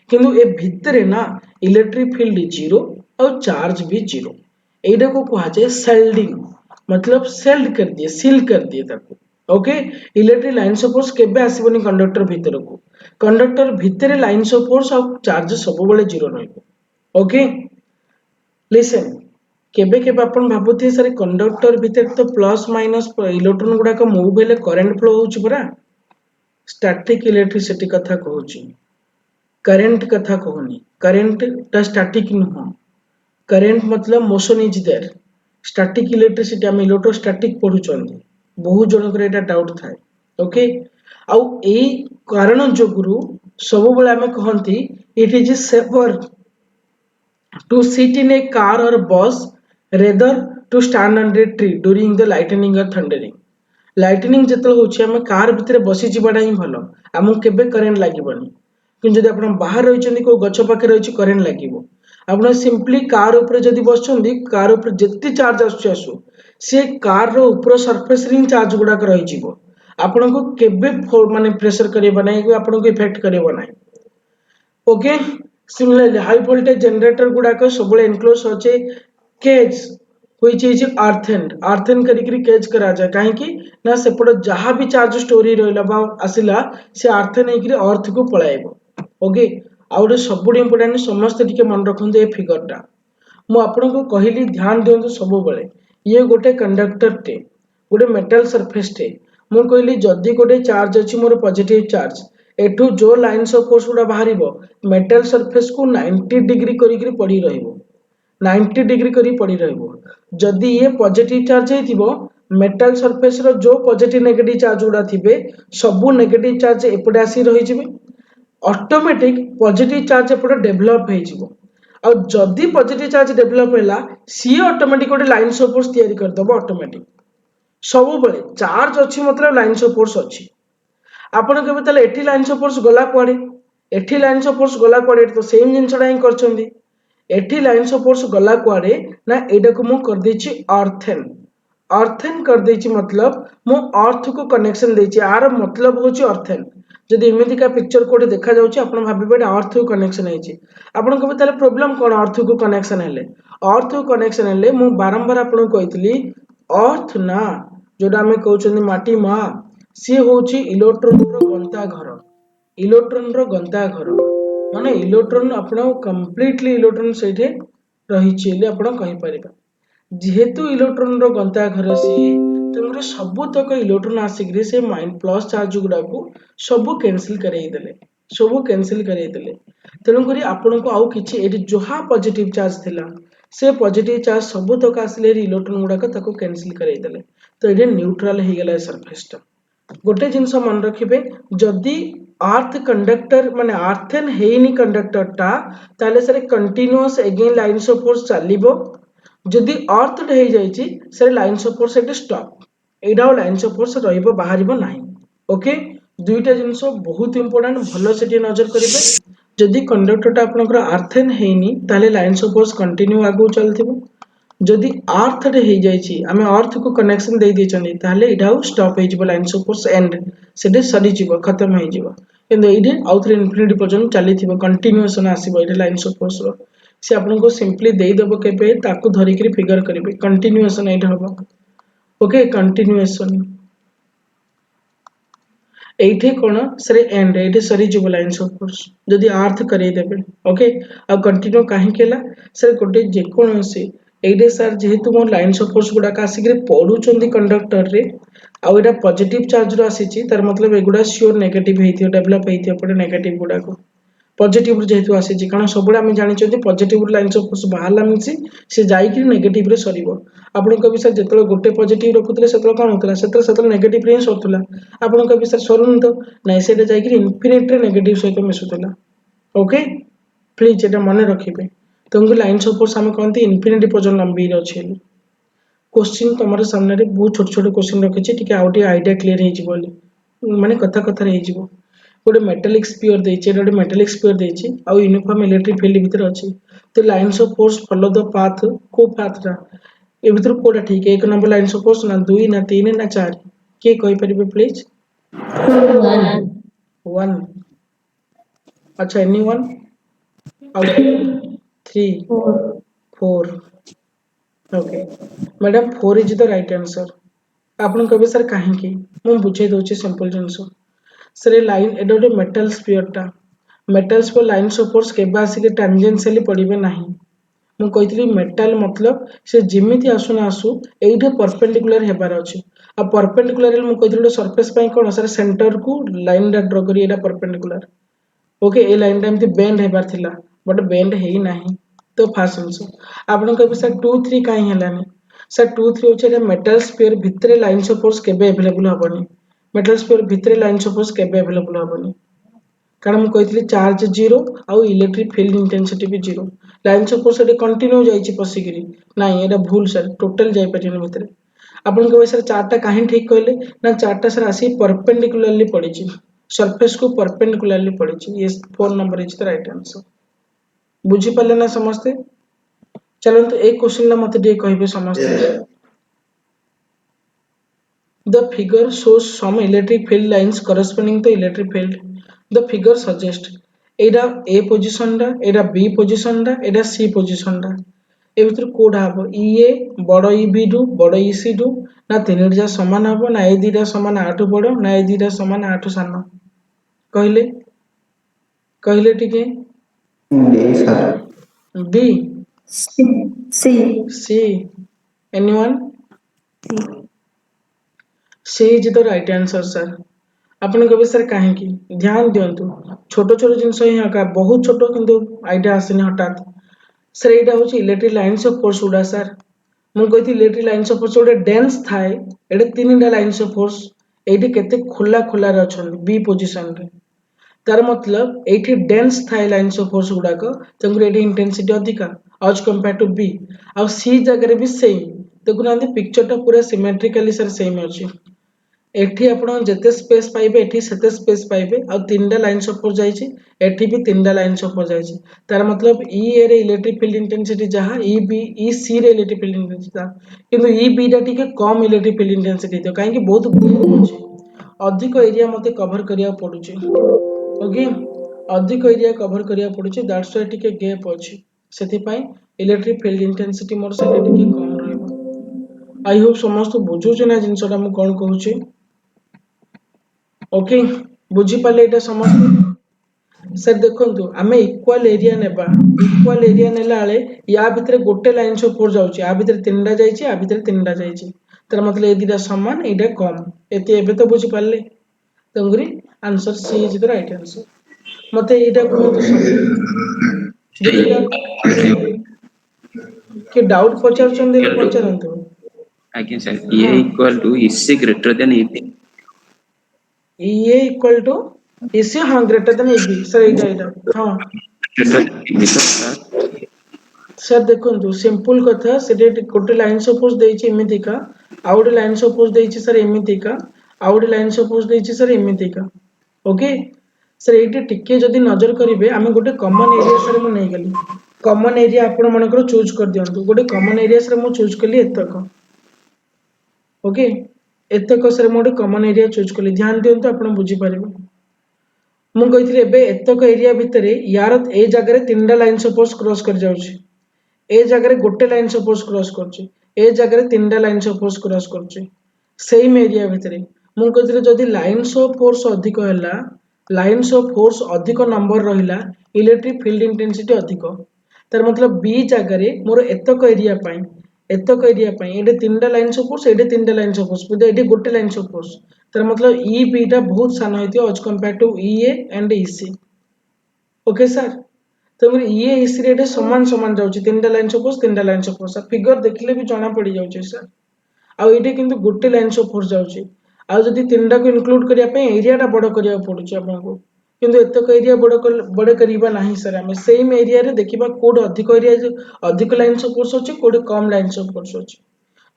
किंतु ए भितरे ना इलेक्ट्रिक फील्ड 0 और चार्ज भी जीरो। एटा को कहा जाए सेल्डिंग, मतलब सेल्ड कर दिए, सील कर दिए ताको। Okay, electric lines of force केबे आसीबनी कंडक्टर भितर को, कंडक्टर भितर लाइन्स ऑफ फोर्स और चार्ज सब बेले जीरो रहइबो। ओके, लिसन, केबे केबे आपण भाबुथि सर कंडक्टर भितर तो प्लस माइनस इलेक्ट्रॉन गुडा का मूव हेले करंट फ्लो होउछ परा, स्टैटिक इलेक्ट्रिसिटी कथा कहूची, करंट कथा कहूनी। करंट टा स्टैटिक नुह, करंट मतलब motion is there. Static electricity आम इलेक्ट्रोस्टैटिक पढ़ुचंदी, बहुत जनकर एटा डाउट थाए। ओके, आउ एई कारण जोगुरु सब बेले आमे कहंती it is safer to sit in a car or bus rather to stand under a tree during the lightning or thundering। Lightning ଯେତେବେଳେ ହଉଛି ଆମେ କାର ଭିତରେ ବସି ଯିବାଟା ହିଁ ଭଲ, ଆମକୁ କେବେ କରେଣ୍ଟ ଲାଗିବନି। କିନ୍ତୁ ଯଦି ଆପଣ ବାହାରେ ରହିଛନ୍ତି କୋଉ ଗଛ ପାଖରେ ରହିଛି କରେଣ୍ଟ ଲାଗିବ। ଆପଣ ସିମ୍ପଲି କାର ଉପରେ ଯଦି ବସିଛନ୍ତି, କାର ଉପରେ ଯେତେ ଚାର୍ଜ ଆସୁଛି ଆସୁ, ସେ କାର ଉପର ସରଫେସରେ ହିଁ ଚାର୍ଜ ଗୁଡାକ ରହିଯିବ, ଆପଣଙ୍କୁ କେବେ ମାନେ ପ୍ରେସର କରିବ ନାହିଁ, ଆପଣଙ୍କୁ ଇଫେକ୍ଟ କରିବ ନାହିଁ। Okay, similarly high voltage generator गुड़ाक सब एनक्लोज होचे केज व्हिच इज अर्थन करिकरी केज करा जाए, कहीं ना सेपट जहाँ भी चार्ज स्टोरी रहिला बा आसिला से अर्थन हेकरी अर्थ को पळाइबो। ओके, आ गोटे सबुठ इंपोर्टेंट समस्त टिके मन रखंतु ए फिगरटा मु आपनको कहली ध्यान दियंतु सब बेले, ये गोटे कंडक्टर टे, गोटे मेटल सरफेस टे, मु कहली जदि गोटे चार्ज अछि मोर पॉजिटिव चार्ज, एठू जो लाइन्स ऑफ फोर्स गुडा बाहरिबो मेटल सरफेस को 90 डिग्री करिकरी पड़ी रहिबो, 90 डिग्री करी पड़ी रहिबो। जदि ये पॉजिटिव चार्ज हेतिबो, मेटल सरफेस रो जो पॉजिटिव नेगेटिव चार्ज गुडा थिबे सबु नेगेटिव चार्ज एपटे आसी रहि जिवे, ऑटोमेटिक पॉजिटिव चार्ज एपटे डेवलप हे जिवो। आ जदि पॉजिटिव चार्ज डेवलप हैला सी ऑटोमेटिक गोटे लाइन्स ऑफ फोर्स तैयारी कर दबो ऑटोमेटिक। सब बेले चार्ज अछि मतलब लाइन्स ऑफ फोर्स अछि। आपण केबे तले एठी लाइन्स ऑफ फोर्स गला कुआडे, एठी लाइन्स ऑफ फोर्स गला कुआडे, तो सेम जिनसडा ही करचंदी। एठी लाइन्स ऑफ फोर्स गला कुआडे ना एडा को मु कर देछि अर्थन, अर्थन कर देछि मतलब मु अर्थ को कनेक्शन देछि, आर मतलब होछि अर्थन। जदि एमिति का पिक्चर कोडे देखा जाउछि आपण भाबिबे अर्थ को कनेक्शन हेछि, आपण केबे तले प्रॉब्लम कोन अर्थ को कनेक्शन हेले, अर्थ को कनेक्शन हेले मु बारंबार आपण कहितली अर्थ ना जोडा हमें कहउछन्दी माटी मा, सी होछि इलेक्ट्रॉन रो गंता घर, इलेक्ट्रॉन रो गंता घर माने इलेक्ट्रॉन आपण कंप्लीटली इलेक्ट्रॉन सेठे रहिछि एले आपण कहि परिबा। जेहेतु इलेक्ट्रॉन रो गंता घर सी तमरे सब तक इलेक्ट्रॉन आसिक से माइंड प्लस चार्ज गुडा को सब कैंसिल करई देले, सब कैंसिल करई देले। तेणु करी आपण को आउ किछि एठी जोहा पॉजिटिव चार्ज थिला से पॉजिटिव चार्ज सब तक आसले इलेक्ट्रॉन गुडा को ताको कैंसिल करई देले, तो एठी न्यूट्रल हे गेला सरफेस टा। गोटे जिनस मन रखिबे, जदि अर्थ कंडक्टर माने अर्थन हेनी कंडक्टर टा ताले सरे continuous again lines of force चलिबो, जदि अर्थ हे जाइछि सरे लाइन्स ऑफ फोर्स एटे स्टॉप, एडा लाइन्स ऑफ फोर्स रहिबो बाहरिबो नाही। ओके, दुईटा जिनस बहुत इंपोर्टेंट, भलो सेठी नजर करिवे। जदि कंडक्टर टा आपनकर अर्थन हेनी ताले लाइन्स ऑफ फोर्स कंटिन्यू आगु चलथिबो, जदि अर्थ रे हे जाइछि आमे अर्थ को कनेक्शन दे दिछनी ताले इडा स्टॉप हे जिवो, लाइन्स ऑफ फोर्स एंड सेटे सरी जिवो, खत्म हे जिवो। किंतु एडे आउथरे इन्फिनिटी पर्यंत चलीथिबो, कंटिन्यूएशन आसीबो एडे लाइन्स ऑफ फोर्स रो। से आपन को सिंपली दे देबो केबे ताकू धरिकरी फिगर करिवे, कंटिन्यूएशन एडे हबो। ओके, कंटिन्यूएशन एठे कोन सरे एंड एठे सरी जिवो लाइन्स ऑफ फोर्स जदि अर्थ करई देबे। ओके, आ कंटिन्यू काहे केला सर गोटे जे कोनोसी एडे सर जेहेतु मो लाइन्स ऑफ फोर्स गुडा का आसिक पड़ुचंदी कंडक्टर रे, आ एडा पॉजिटिव चार्ज रो आसीची तार मतलब एगुडा श्योर नेगेटिव हेथियो, डेवलप हेथियो पड़े नेगेटिव गुडा को पॉजिटिव जेहेतु आसीची, कारण सबुडा हम जानिचंदी पॉजिटिव लाइन्स ऑफ फोर्स बाहरला मिसी से जाई कि नेगेटिव रे सरीबो। आपण कबि सर जेतले गोटे पॉजिटिव रखुतले सेतले कोन होतला, सेतले नेगेटिव रे सरतुला। आपण कबि सर सरुन तो नै सेटा जाई कि इन्फिनिट रे नेगेटिव सहित मिसुतला। ओके, प्लीज एटा मन रखिबे, तुमको लाइन्स ऑफ फोर्स हम कहंती इन्फिनिटी पर्यंत लंबी अछि। क्वेश्चन तमरे सामने रे बहुत छोट छोट क्वेश्चन रखिछि, टिके आउटी आइडिया क्लियर हे जिवो माने कथा कथा रे जिवो। गोटे मेटालिक स्फीयर देछि, गोटे मेटालिक स्फीयर देछि आ यूनिफॉर्म इलेक्ट्रिक फील्ड भीतर अछि, तो lines of force follow the path को पाथटा ए भीतर कोडा ठीक है, एक नंबर लाइन्स ऑफ फोर्स ना 2 ना 3 ना 4 के कहि परिबे प्लीज? 1। अच्छा, anyone? Out 3, 4. Okay madam 4 is the right answer. ଆପଣ କହିବେ ସାର୍ କାହିଁକି? ମୁଁ ବୁଝେଇ ଦଉଛି ସିମ୍ପଲ ଜିନିଷ. ସାର୍ ଏ ଲାଇନ୍ ଏଟା ଗୋଟେ ମେଟାଲ ସ୍ପିୟରଟା. Metal sphere lines of force କେବେ ଆସିକି ଟାଞ୍ଜେନ୍ସିଆଲି ପଡ଼ିବେ ନାହିଁ. ମୁଁ କହିଥିଲି ମେଟାଲ ମତଲବ ସେ ଯେମିତି ଆସୁ ନା ଆସୁ ଏଇଠି ପରପେଣ୍ଡିକୁଲାର ହେବାର ଅଛି. ଆଉ ପରପେଣ୍ଡିକୁଲାର ମୁଁ କହିଥିଲି ଗୋଟେ ସରଫେସ ପାଇଁ କ'ଣ ସାର୍ ସେଣ୍ଟରକୁ ଲାଇନଟା ଡ୍ର କରି ଏଇଟା ପରପେଣ୍ଡିକୁଲାର. ଓକେ ଏ ଲାଇନଟା ଏମିତି ବେଣ୍ଡ ହେବାର ଥିଲା ବଟ୍ ବେଣ୍ଡ ହେଇନାହିଁ. ତ ଫାର୍ଷ୍ଟ ଜିନିଷ ଆପଣ କହିବେ ସାର୍ 2 3 କାହିଁ ହେଲାନି? ସାର୍ 2 3 ହେଉଛି ଏଇଟା ମେଟାଲ ସ୍ପିୟର ଭିତରେ ଲାଇନ୍ସ ଅଫ ଫୋର୍ସ କେବେ ଆଭେଲେବୁଲ ହବନି. ମେଟାଲ ସ୍ପିୟର ଭିତରେ ଲାଇନ୍ସ ଅଫ ଫୋର୍ସ କେବେ ଆଭେଲେବୁଲ ହବନି. କାରଣ ମୁଁ କହିଥିଲି ଚାର୍ଜ 0 ଆଉ electric field intensity B 0. Lines of force ଏଠି କଣ୍ଟିନ୍ୟୁ ଯାଇଛି ପଶିକିରି. ନାଇଁ ଏଇଟା ଭୁଲ ସାର୍ ଟୋଟାଲ ଯାଇପାରିବନି ଭିତରେ. ଆପଣ କହିବେ ସାର୍ ଚାର୍ଟଟା କାହିଁ ଠିକ କହିଲେ? ନା ଚାର୍ଟଟା ସାର୍ ଆସି ପରପେଣ୍ଡିକୁଲାରଲି ପଡ଼ିଛି. सरफेस को परपेंडिकुलरली पड़ी. ये 4 number is the right answer. बुझीपारे ना समस्ते? चलते एक क्वेश्चन ना मत कहे समस्ते. The figure shows some electric field lines corresponding to electric field. The figure suggests Etah A position टा एटा B पोजीशन टा एटा C पोजीशन टा ए भितर कोडा हबो EA बड़ EB डू बड़ EC डू ना तीनटा समान हबो ना ए दीटा समान 8 बड़ ना ए दीटा समान 8 सान कहले कहले टिके B C. C anyone C is the right answer sir. ଆପଣ କହିବେ ସାର୍ କାହିଁକି? ଧ୍ୟାନ ଦିଅନ୍ତୁ ଛୋଟ ଛୋଟ ଜିନିଷ ହିଁ ଆକା ବହୁତ ଛୋଟ କିନ୍ତୁ ଆଇଡିଆ ଆସିନି ହଠାତ୍. ସାର୍ ଏଇଟା ହେଉଛି ଇଲେକ୍ଟ୍ରିକ ଲାଇନ୍ସ ଅଫ ଫୋର୍ସ ଗୁଡା ସାର୍. ମୁଁ କହିଥିଲି ଇଲେକ୍ଟ୍ରିକ ଲାଇନ୍ସ ଅଫ ଫୋର୍ସ ଗୋଟେ ଡେନ୍ସ ଥାଏ. ଏଠି ତିନିଟା ଲାଇନ୍ସ ଅଫ ଫୋର୍ସ ଏଇଠି କେତେ ଖୋଲା ଖୋଲାରେ ଅଛନ୍ତି B ପୋଜିସନରେ. तार मतलब एठी डेंस थाई लाइन्स ऑफ फोर्स गुडाक तेंगुर एठी इंटेंसिटी अधिका आज कंपेयर टू बी आ सी जगह रे भी सेम देखुनांती पिक्चर टा पूरा सिमेट्रिकली सर सेम अछि. एठी आपण जते स्पेस पाइबे एठी सेते स्पेस पाइबे आ तीनटा लाइन्स ऑफ फोर्स जाईछि एठी भी तीनटा लाइन्स ऑफ फोर्स जाईछि. तार मतलब ई ए रे इलेक्ट्रिक फील्ड इंटेंसिटी जहां ई बी ई सी रे इलेक्ट्रिक फील्ड इंटेंसिटी ता किंतु ई बी टा टिके कम इलेक्ट्रिक फील्ड इंटेंसिटी तो काहे कि बहुत दूर अछि अधिक एरिया मते कवर करिया पडुछि. ओके अधिक एरिया कवर करिया पडुछि दैट्स व्हाई टिके गैप अछि सेति इलेक्ट्रिक फील्ड इंटेंसिटी मोर से टिके कम रहइबो. आई होप समस्त बुझुछि ना जिंसटा मु कोन कहूछि. ओके बुझी पाले एटा समस्त सर देखंतु आमे इक्वल एरिया नेबा इक्वल एरिया नेला आले या भितरे गोटे लाइन ऑफ फोर्स जाउछि आ भितरे तीनटा जाइछि आ भितरे तीनटा जाइछि तर मतलब ए दिटा समान एटा कम एते एबे तो बुझी पाले तंगरी answer C is the right answer. मते एटा कहंतु सब देखिला कि डाउट पचारछन देले पचारंतु. आज्ञा sir A equal to EC greater than AB A equal to EC हां ग्रेटर देन एबी सर एटा हां सर देखंतु सिंपल कथा सेटे गोटे लाइन्स ऑफ फोर्स देछि एमितिका आ गोटे लाइन्स ऑफ फोर्स देछि सर एमितिका आ गोटे लाइन्स ऑफ फोर्स देछि सर एमितिका. ओके सर एटे टिके जदी नजर करिवे आमे गोटे कॉमन एरिया सर मु नै गेली कॉमन एरिया आपण मनकर चूज कर दियंतु गोटे कॉमन एरिया सर मु चूज कली एतक. ओके एतक सर मु गोटे कॉमन एरिया चूज कली ध्यान दियंतु आपण बुझी पारिबे. मु कहिथिले एबे एतक एरिया भितरे यार ए जगह रे तीनटा लाइन्स ऑफ फोर्स क्रॉस कर जाउछि ए जगह रे गोटे लाइन्स ऑफ फोर्स क्रॉस करछि ए जगह रे तीनटा लाइन्स ऑफ फोर्स क्रॉस करछि सेम एरिया भितरे. मु कहिथिले जदी लाइन्स ऑफ फोर्स अधिक हैला लाइन्स ऑफ फोर्स अधिक नंबर रहिला इलेक्ट्रिक फील्ड इंटेंसिटी अधिक तार मतलब बी जगह रे मोर एतक एरिया पई एडे तीनटा लाइन्स ऑफ फोर्स एडे तीनटा लाइन्स ऑफ फोर्स बुदे एडे गोटे लाइन्स ऑफ फोर्स तार मतलब ई बी टा बहुत सान होइतियो as compare to E A and E C. Okay sir तो मेरे ये इस रेट समान समान जाउछि तीनटा लाइन्स ऑफ फोर्स तीनटा लाइन्स ऑफ फोर्स फिगर देखले भी जणा पड़ी जाउछि सर आ एटे किंतु गोटे लाइन्स ऑफ फोर्स जाउछि आ जदी तीनटा को इंक्लूड करिया पे एरिया टा बड़ करिया पडुछि आपनको किंतु एतक एरिया बड़ करिबा नाही सर हमें सेम एरिया रे देखिबा कोड अधिक एरिया अधिक लाइन्स ऑफ फोर्स अछि code come lines of force अछि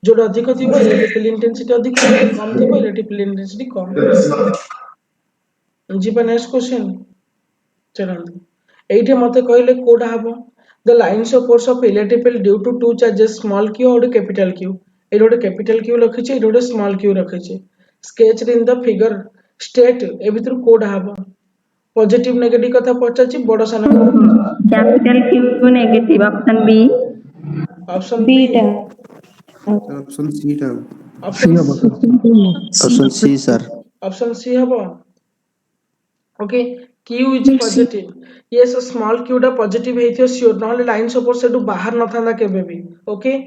जोड अधिक थिबो इलेक्ट्रिक फील्ड इंटेंसिटी अधिक कम थिबो इलेक्ट्रिक फील्ड इंटेंसिटी कम. जी पर नेक्स्ट क्वेश्चन चलंतु एइठे मते कहले कोडा हबो the lines of force of electric field due to two charges small q और कैपिटल q ए रोटे कैपिटल q रखि छै ए रोटे स्मॉल q रखि छै sketch in the figure state ए भितर कोडा हबो पॉजिटिव नेगेटिव कथा पछा छी बड़ सान capital Q negative option B. Option B B, ଟା सर ऑप्शन सी टा option option C sir option C हबो। Okay, Q is positive, yes small Q टा पॉजिटिव हेथियो सियोर, नहले लाइन सपोर्ट सेटू बाहर न थांदा केबे भी। ओके,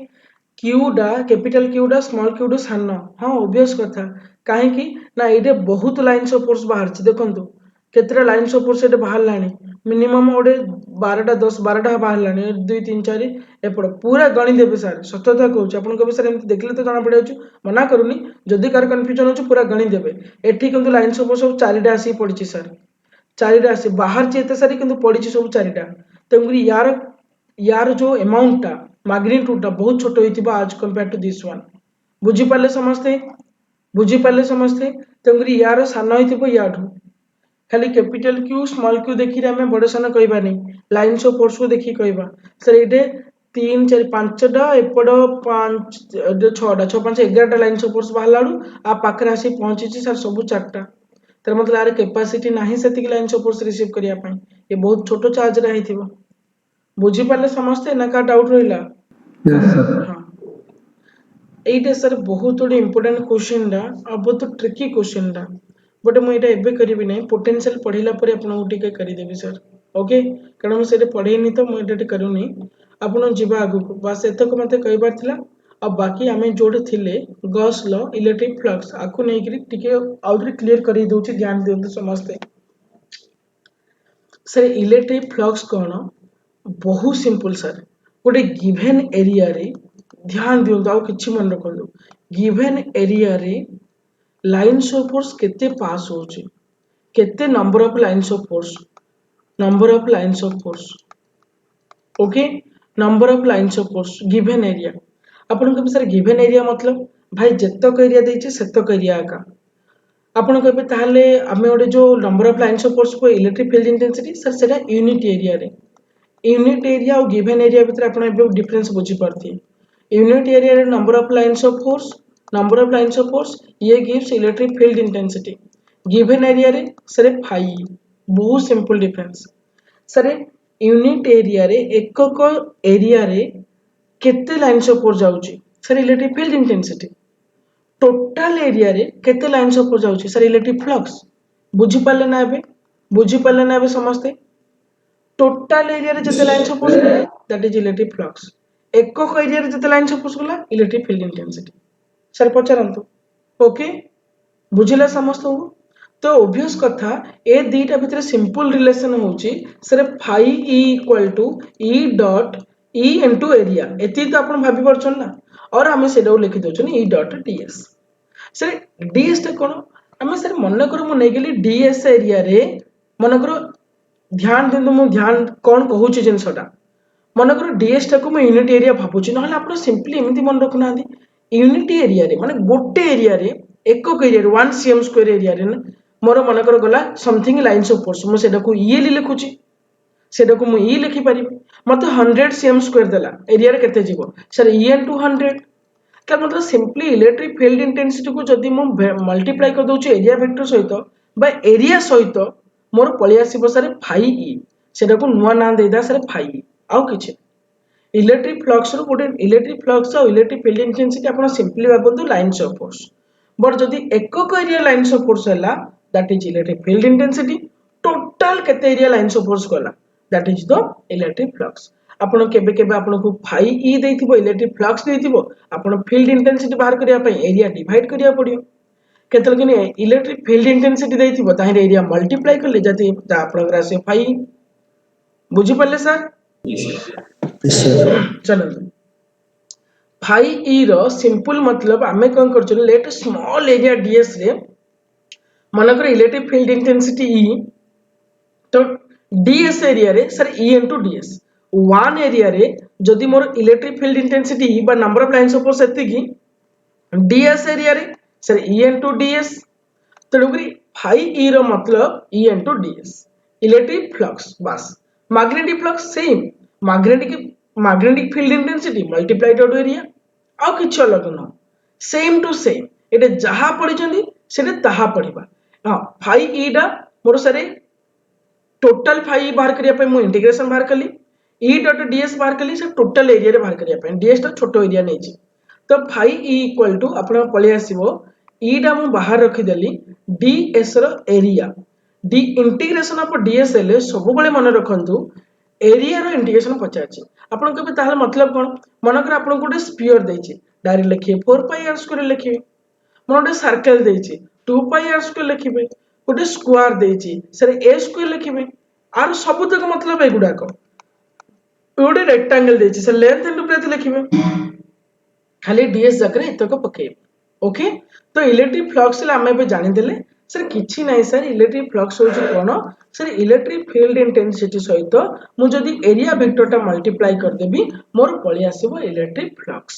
क्यू डा कैपिटल क्यू डा स्मॉल क्यू डा सान, हाँ ऑब्वियस कथा, काहे कि ना एटे बहुत लाइन सपोर्ट्स बाहर छी, देखंतु केतरा लाइन सपोर्ट्स एटे बाहर लानी, मिनिमम ओडे 12टा 10 12टा बाहर लानी, 2 3 4 एपड़ पूरा गणी देबे सर, सत्यता कहूची आपण कबे सर एमति देखले तो जाना पड़े छु, मना करूनी, जदी कार कंफ्यूजन होछु पूरा गणी देबे। एठी किंतु लाइन सपोर्ट सब 4टा आसी पड़िछि सर, 4टा आसी बाहर ची एते सारी किंतु पड़िछि सब 4टा, तेंगुरी यार यार जो अमाउंट टा मैग्नीट्यूड टा बहुत छोट होइतिबा आज कंपेयर टू दिस वन। बुझी पाले समझते, बुझी पाले समझते, तेंगुरी यार सान होइतिबो याठू, खाली कैपिटल क्यू स्मॉल क्यू देखि हमें बड़ सान कहबा नहीं, लाइन्स ऑफ फोर्स को देखि कहबा सर एटे 3 4 5टा एपड़ 5 6टा 6 5 11टा लाइन्स ऑफ फोर्स बाहर लाडू आ पाखरे आसी पहुंची सर सब 4टा, तर मतलब यार कैपेसिटी नाही सेतिक लाइन्स ऑफ फोर्स रिसीव करिया पई, ये बहुत छोटो चार्ज रे हेतिबो। बुझी पाले समझते ना, का डाउट रहिला? यस सर हाँ, एइटा सर बहुत बड़ी इंपोर्टेंट क्वेश्चन डा आ बहुत ट्रिकी क्वेश्चन डा, बट मु एटा एबे करिवि नै, पोटेंशियल पढिला परे आपन टिके करि देबी सर। ओके, कारण मु सेटे पढेइनी तो मु एटा करूनी, आपन जिबा आगु को बस एतक मते कहबार थिला। अब बाकी आमे जोड़े थिले गॉस लॉ इलेक्ट्रिक फ्लक्स आकु नै करी टिके आउटरी क्लियर करि दोछि, ध्यान दियंतु समझते। सर इलेक्ट्रिक फ्लक्स कोन, बहुत सिंपल सर, गोटे गिवन एरिया रे, ध्यान दियंतु आउ किछि मन रखंतु, गिवन एरिया रे लाइन्स ऑफ फोर्स केते पास होछि, केते number of lines of force, number of lines of force, okay, number of lines of force given area. आपण कबे सर गिवन एरिया मतलब भाई जतक एरिया देछि सेतक एरिया आका, आपण कबे ताहले आमे ओडे जो number of lines of force को इलेक्ट्रिक फील्ड इंटेंसिटी सर सेटा यूनिट एरिया रे, यूनिट एरिया और गिवन एरिया भितर आपण एबे डिफरेंस बुझी पारथि। यूनिट एरिया रे number of lines of force, number of lines of force ये gives electric field intensity, given area रे सर फाई, बहुत simple difference. Sir unit area रे एकक एरिया रे केते लाइन्स ऑफ फोर्स जाउची sir electric field intensity, total area रे केते लाइन्स ऑफ फोर्स जाउची सर इलेक्ट्रिक फ्लक्स। बुझी पाले ना एबे, बुझी पाले ना एबे समझते, टोटल एरिया रे जते लाइन्स ऑफ फोर्स गला दैट इज इलेक्ट्रिक फ्लक्स, एकक एरिया रे जते लाइन्स ऑफ फोर्स गला इलेक्ट्रिक फील्ड इंटेंसिटी। सर पचारंतु, ओके बुझिला समस्त हो, तो ऑब्वियस कथा ए दीटा भितर सिंपल रिलेशन होची sir phi E equal to E dot E into area, एती तो आपण भाबी परछन ना, और हमें सेडो लिखि दोछन E dot DS. Sir DS टा कोन, हमें सर मन करू मु नै गेली डीएस एरिया रे, मन करू ध्यान देंतु मु ध्यान कोन कहूची जिनसटा, मन करू डीएस टा को मु यूनिट एरिया भाबुची, नहले आपण सिंपली एमिति मन रखु नांदी, यूनिट एरिया रे माने गोटे एरिया रे एकक एरिया रे 1 सीएम स्क्वायर एरिया रे मोर मन कर गला समथिंग लाइन्स ऑफ फोर्स, मु सेटा को ई लिखुची, सेटा को मु ई लिखि परिबी, मते 100 सीएम स्क्वायर देला एरिया रे केते जीवो सर ई इनटू 100, क्या मतलब सिंपली इलेक्ट्रिक फील्ड इंटेंसिटी को जदी मु मल्टीप्लाई कर दोची एरिया वेक्टर सहित बा एरिया सहित मोर पळि आसीबो सर फाई ई, सेटा को नुवा नाम देदा सर फाई ई, आउ किछि इलेक्ट्रिक फ्लक्स रो गोटे इलेक्ट्रिक फ्लक्स और इलेक्ट्रिक फील्ड इंटेंसिटी आपण सिंपली भाबंतु लाइन्स ऑफ फोर्स, बट जदी एकक एरिया लाइन्स ऑफ फोर्स हैला that is electric field intensity, total केते एरिया लाइन्स ऑफ फोर्स गला that is the electric flux. आपण केबे केबे आपण को फाई ई देथिबो इलेक्ट्रिक फ्लक्स देथिबो, आपण फील्ड इंटेंसिटी बाहर करिया पई एरिया डिवाइड करिया पडियो, केतल कि इलेक्ट्रिक फील्ड इंटेंसिटी देथिबो ताहे एरिया मल्टीप्लाई करले जति आपण रासे फाई, बुझी पल्ले सर? यस सर चलो फाई ई रो सिंपल मतलब आमे कोन करछन, लेट स्मॉल एरिया डीएस रे मनकर इलेक्ट्रिक फील्ड इंटेंसिटी ई, तो डीएस एरिया रे sir E into DS, one area रे जदि मोर इलेक्ट्रिक फील्ड इंटेंसिटी ई बा number of lines of force एतिकी, डीएस एरिया रे सर ई इनटू डीएस, तेणुकरी फाई ई रो मतलब E into DS electric flux, बस magnetic flux same, magnetic field intensity multiplied to area, आउ किछ अलग न, सेम टू सेम, एटे जहा पढिचंदी सेटे ताहा पढिबा। हां फाई ई डा मोर सरे टोटल फाई बाहर करिया पे मु इंटीग्रेशन बाहर कली, ई डॉट डीएस बाहर कली से टोटल एरिया रे बाहर करिया पे डीएस टा छोटो एरिया नै छी तो फाई ई इक्वल टू आपण पळे आसीबो ई डा मु बाहर रखि देली डीएस रो area D integration of DS ले सब बळे मन रखंतु एरिया रो इंटीग्रेशन पचाछि आपण कबे ताहले मतलब कोन मन कर आपण कोटे स्फीयर देछि डायरेक्ट लिखिए 4 पाई आर स्क्वायर लिखिए मन कोटे सर्कल देछि 2 पाई आर स्क्वायर लिखिबे कोटे स्क्वायर देछि सर ए स्क्वायर लिखिबे आर सब तक मतलब एगुडा को गोटे रेक्टेंगल देछि सर लेंथ एंड ब्रेथ लिखिबे खाली डीएस जकरे इतक पकेबे ओके तो इलेक्ट्रिक फ्लक्स ले हमें जानि देले सर किछि नाही सर इलेक्ट्रिक फ्लक्स हो कोन सर इलेक्ट्रिक फील्ड इंटेंसिटी सहित मु जदी एरिया वेक्टर टा मल्टीप्लाई कर देबी मोर पळी आसीबो इलेक्ट्रिक फ्लक्स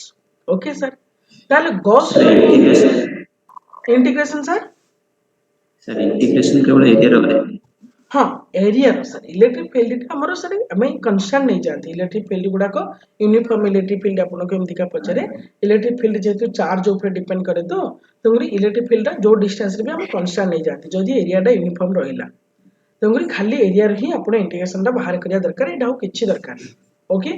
ओके सर ताले गॉस इंटीग्रेशन सर इंटीग्रेशन केवल एरिया रो है हाँ एरिया रो सर इलेक्ट्रिक फील्ड हमरो सर हमें कंसर्न नहीं जानते इलेक्ट्रिक फील्ड गुडा को यूनिफॉर्म इलेक्ट्रिक फील्ड आपन को एमती का पचरे इलेक्ट्रिक फील्ड जेतु चार्ज ऊपर डिपेंड करे तो तंगरी इलेक्ट्रिक फील्ड जो डिस्टेंस रे भी हम कंसर्न नहीं जानते जदी एरिया टा यूनिफॉर्म रहिला तंगरी खाली एरिया रे ही आपण इंटीग्रेशन टा बाहर करिया दरकार एटा हो किछि दरकार ओके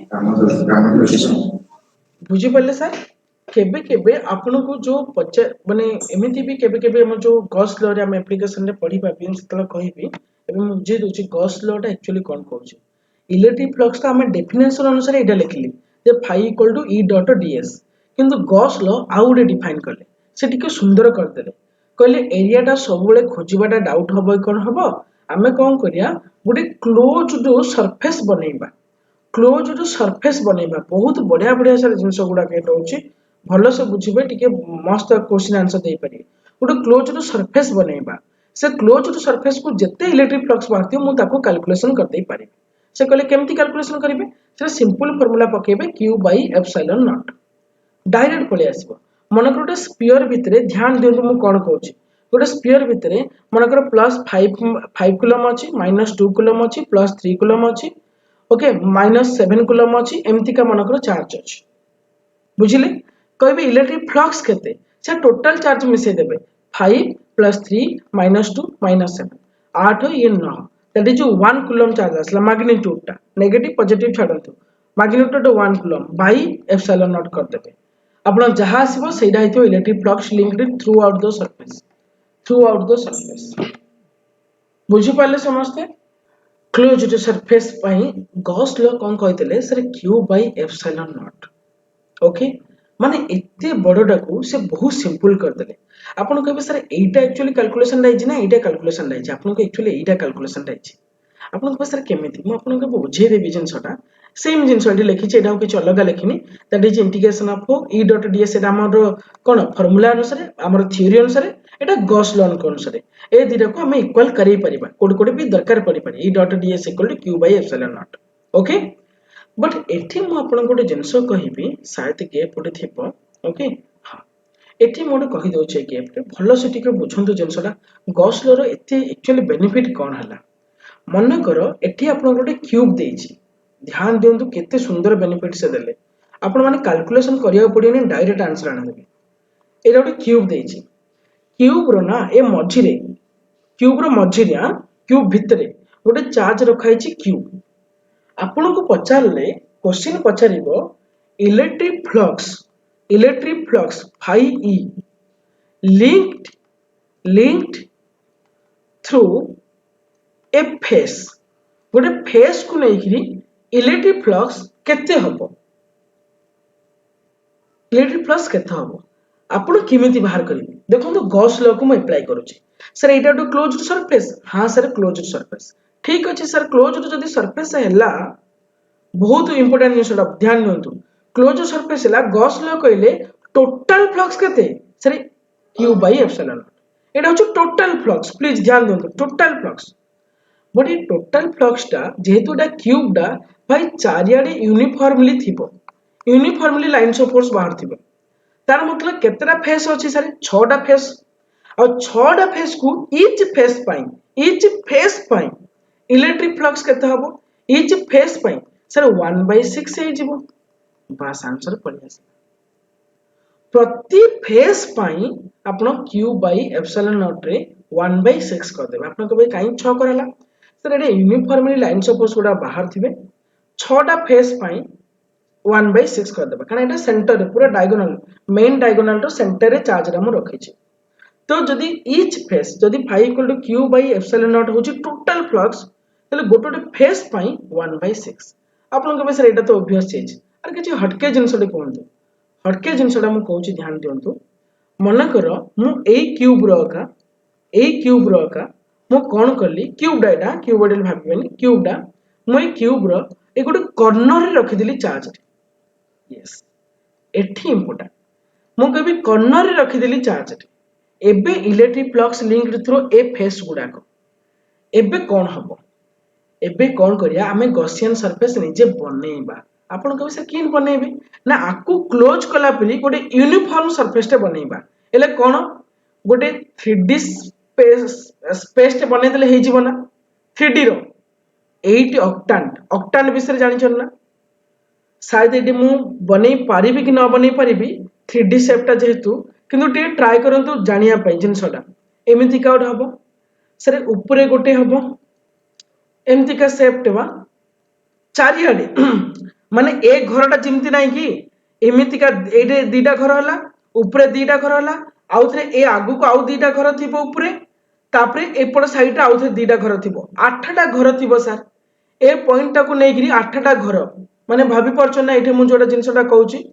बुझी पल्ले सर केबे केबे आपन को जो पच माने एमिति भी केबे केबे हम जो गॉस लॉ रे हम एप्लीकेशन रे पढी पाबी सेतला कहिबी एबे मु जे दोची गॉस लॉ टा एक्चुअली कोन कहउची इलेक्ट्रिक फ्लक्स ता हम डेफिनेशन अनुसार एटा लिखली जे phi equal to E dot DS किंतु गॉस लॉ आउडे डिफाइन करले से टिके सुंदर कर देले कहले एरिया टा सब बेले खोजिबाटा डाउट हबो कोन हबो हमें कोन करिया गुडी क्लोज्ड सरफेस बनेबा क्लोज्ड सरफेस बनेबा बहुत बढ़िया बढ़िया सारे जिंस गुडा के होची भलो से बुझिबे टिके मस्त क्वेश्चन आंसर दे पारी गुडी क्लोज्ड सरफेस बनेबा से क्लोज्ड सरफेस को जत्ते इलेक्ट्रिक फ्लक्स बाहरती मु ताको कैलकुलेशन कर दे पारी से कहले केमती कैलकुलेशन करिवे से सिंपल फार्मूला पकेबे q by epsilon naught direct पळे आसीबो मन को स्फीयर भितरे ध्यान देउ मु कोन कहउची गोटे स्फीयर भितरे मन को +5 कूलम अछि -2 कूलम अछि +3 कूलम अछि ओके -7 कूलम अछि एमती का मन को चार्ज अछि बुझिले कहबे इलेक्ट्रिक फ्लक्स केते से टोटल चार्ज मिसे देबे 5 + 3 -2 -7 8 ये 9 दैट इज 1 कूलम चार्ज असला मैग्नीट्यूड टा नेगेटिव पॉजिटिव छाडंतु magnitude 1 coulomb by epsilon naught कर देबे आपण जहां आसीबो सेडा हितो electric flux linked throughout the surface बुझी पाले समझते क्लोज्ड सरफेस पई गॉस लॉ कोन कहइतले sir q by epsilon naught okay माने एते बडडा को से बहुत सिंपल कर देले आपण कहबे सर एटा एक्चुअली कैलकुलेशन राइज ना एटा कैलकुलेशन राइज आपण को एक्चुअली एटा कैलकुलेशन राइज आपण कहबे सर केमिति म आपण को बुझे देबी जिंसटा सेम जिंस एटी लिखि छै एटा किछ अलग लिखिनी that is integration of e dot ds एटा हमर कोन फार्मूला अनुसार हमर थ्योरी अनुसार एटा गॉस लॉ अनुसार ए दिरा को हम इक्वल करै परिबा कोड कोड भी दरकार पड़ी पारे e dot ds = q by epsilon naught okay but एठी मु आपन गोटे जिंस कहिबी शायद गैप गोटे थिबो ओके हां एठी मोड कहि दउ छै गैप रे भलो से टिके बुझंतु जिंसटा गॉस लॉ रो एते एक्चुअली बेनिफिट कोन हला मन करो एठी आपन गोटे क्यूब देछि ध्यान दियंतु केते सुंदर बेनिफिट से देले आपण माने कैलकुलेशन करिया पडियो नि डायरेक्ट आंसर आना देबे एटा गोटे क्यूब देछि क्यूब रो ना ए मझिरे क्यूब रो मझिरे क्यूब भितरे गोटे चार्ज रखाइ छि क्यूब आपण को पचारले क्वेश्चन पचारिबो electric flux phi E linked through a face गोटे फेस को लेकिरी इलेक्ट्रिक फ्लक्स केते हबो आपण किमिति बाहर करिवे देखो तो गॉस लॉ को मैं अप्लाई करूची सर एटा तो क्लोज्ड सरफेस हां सर क्लोज्ड सरफेस ठीक अछि सर क्लोज्ड जदी सरफेस हैला बहुत इंपोर्टेंट न्यूज़ ध्यान दियंतु क्लोज्ड सरफेस हैला गॉस लॉ कहले टोटल फ्लक्स केते sir q by epsilon naught एटा होची टोटल फ्लक्स प्लीज ध्यान दियंतु टोटल फ्लक्स बट ये टोटल फ्लक्स टा जेहेतुटा क्यूब डा भाई चारियाडे यूनिफॉर्मली थिबो यूनिफॉर्मली लाइंस ऑफ फोर्स बाहर थिबो तार मतलब केतरा फेस अछि सर 6टा फेस और 6टा फेस को ईच फेस पाई इलेक्ट्रिक फ्लक्स केते हबो ईच फेस पाई सर 1/6 हे जिवो बस आंसर पड़ी आसी प्रति फेस पाई आपण q by epsilon naught रे 1/6 कर देबे आपण कबे काई 6 करला सर एडे यूनिफॉर्मली लाइंस ऑफ फोर्स गुडा बाहर थिबे छटा फेस पाई 1/6 करदेबा कारण एटा सेंटर रे पूरा डायगोनल मेन डायगोनल रो सेंटर रे चार्ज रा हम रखिछि तो जदि ईच फेस जदि phi equal to q by epsilon naught होची टोटल फ्लक्स तले गोटे फेस पाई 1/6 आपन के बेसर एटा तो ऑब्वियस चीज आर किछि हटके जिंस डे कोहंतु हटके जिंस डा मु कहूची ध्यान दियंतु मन कर मु एई क्यूब रो का मु कोन करली क्यूब डा एटा क्यूब डे भाबिबेनी क्यूब डा मु एई क्यूब रो ए गोटे कॉर्नर रे रखि दिली चार्ज यस एठी इंपोर्टेंट मु कभी कॉर्नर रे रखि दिली चार्ज एबे electric flux linked through a face गुडाक एबे कोन हबो एबे कोन करिया आमे गॉसियन सरफेस निजे बनेइबा आपण कबे से किन बनेइबे ना आकु क्लोज कला पली गोटे यूनिफॉर्म सरफेस टे बनेइबा एले कोन गोटे 3D स्पेस टे बने देले हे जीवो ना 3D रो 8 ऑक्टान विषय जानि छन ना शायद एटी मु बनै पारिबी कि न बनै पारिबी 3D शेप टा जेहेतु किंतु टे ट्राई करंतु जानिया पई जिंसटा एमिति का हबो सरे ऊपरे गोटे हबो एमिति का शेप टेवा चारियाडे माने एक घरटा जिमति नाही कि एमिति का एडे दीटा घर हला ऊपरे दीटा घर हला आउ थरे ए आगु को आउ दीटा घर थिबो ऊपरे तापरे एपड साइड आउ थरे दीटा घर थिबो आठटा घर थिबो सर ए पॉइंट टा को नेगिरी आठटा घर माने भाबी परछ ना एठे मु जोटा जिंसटा कहूची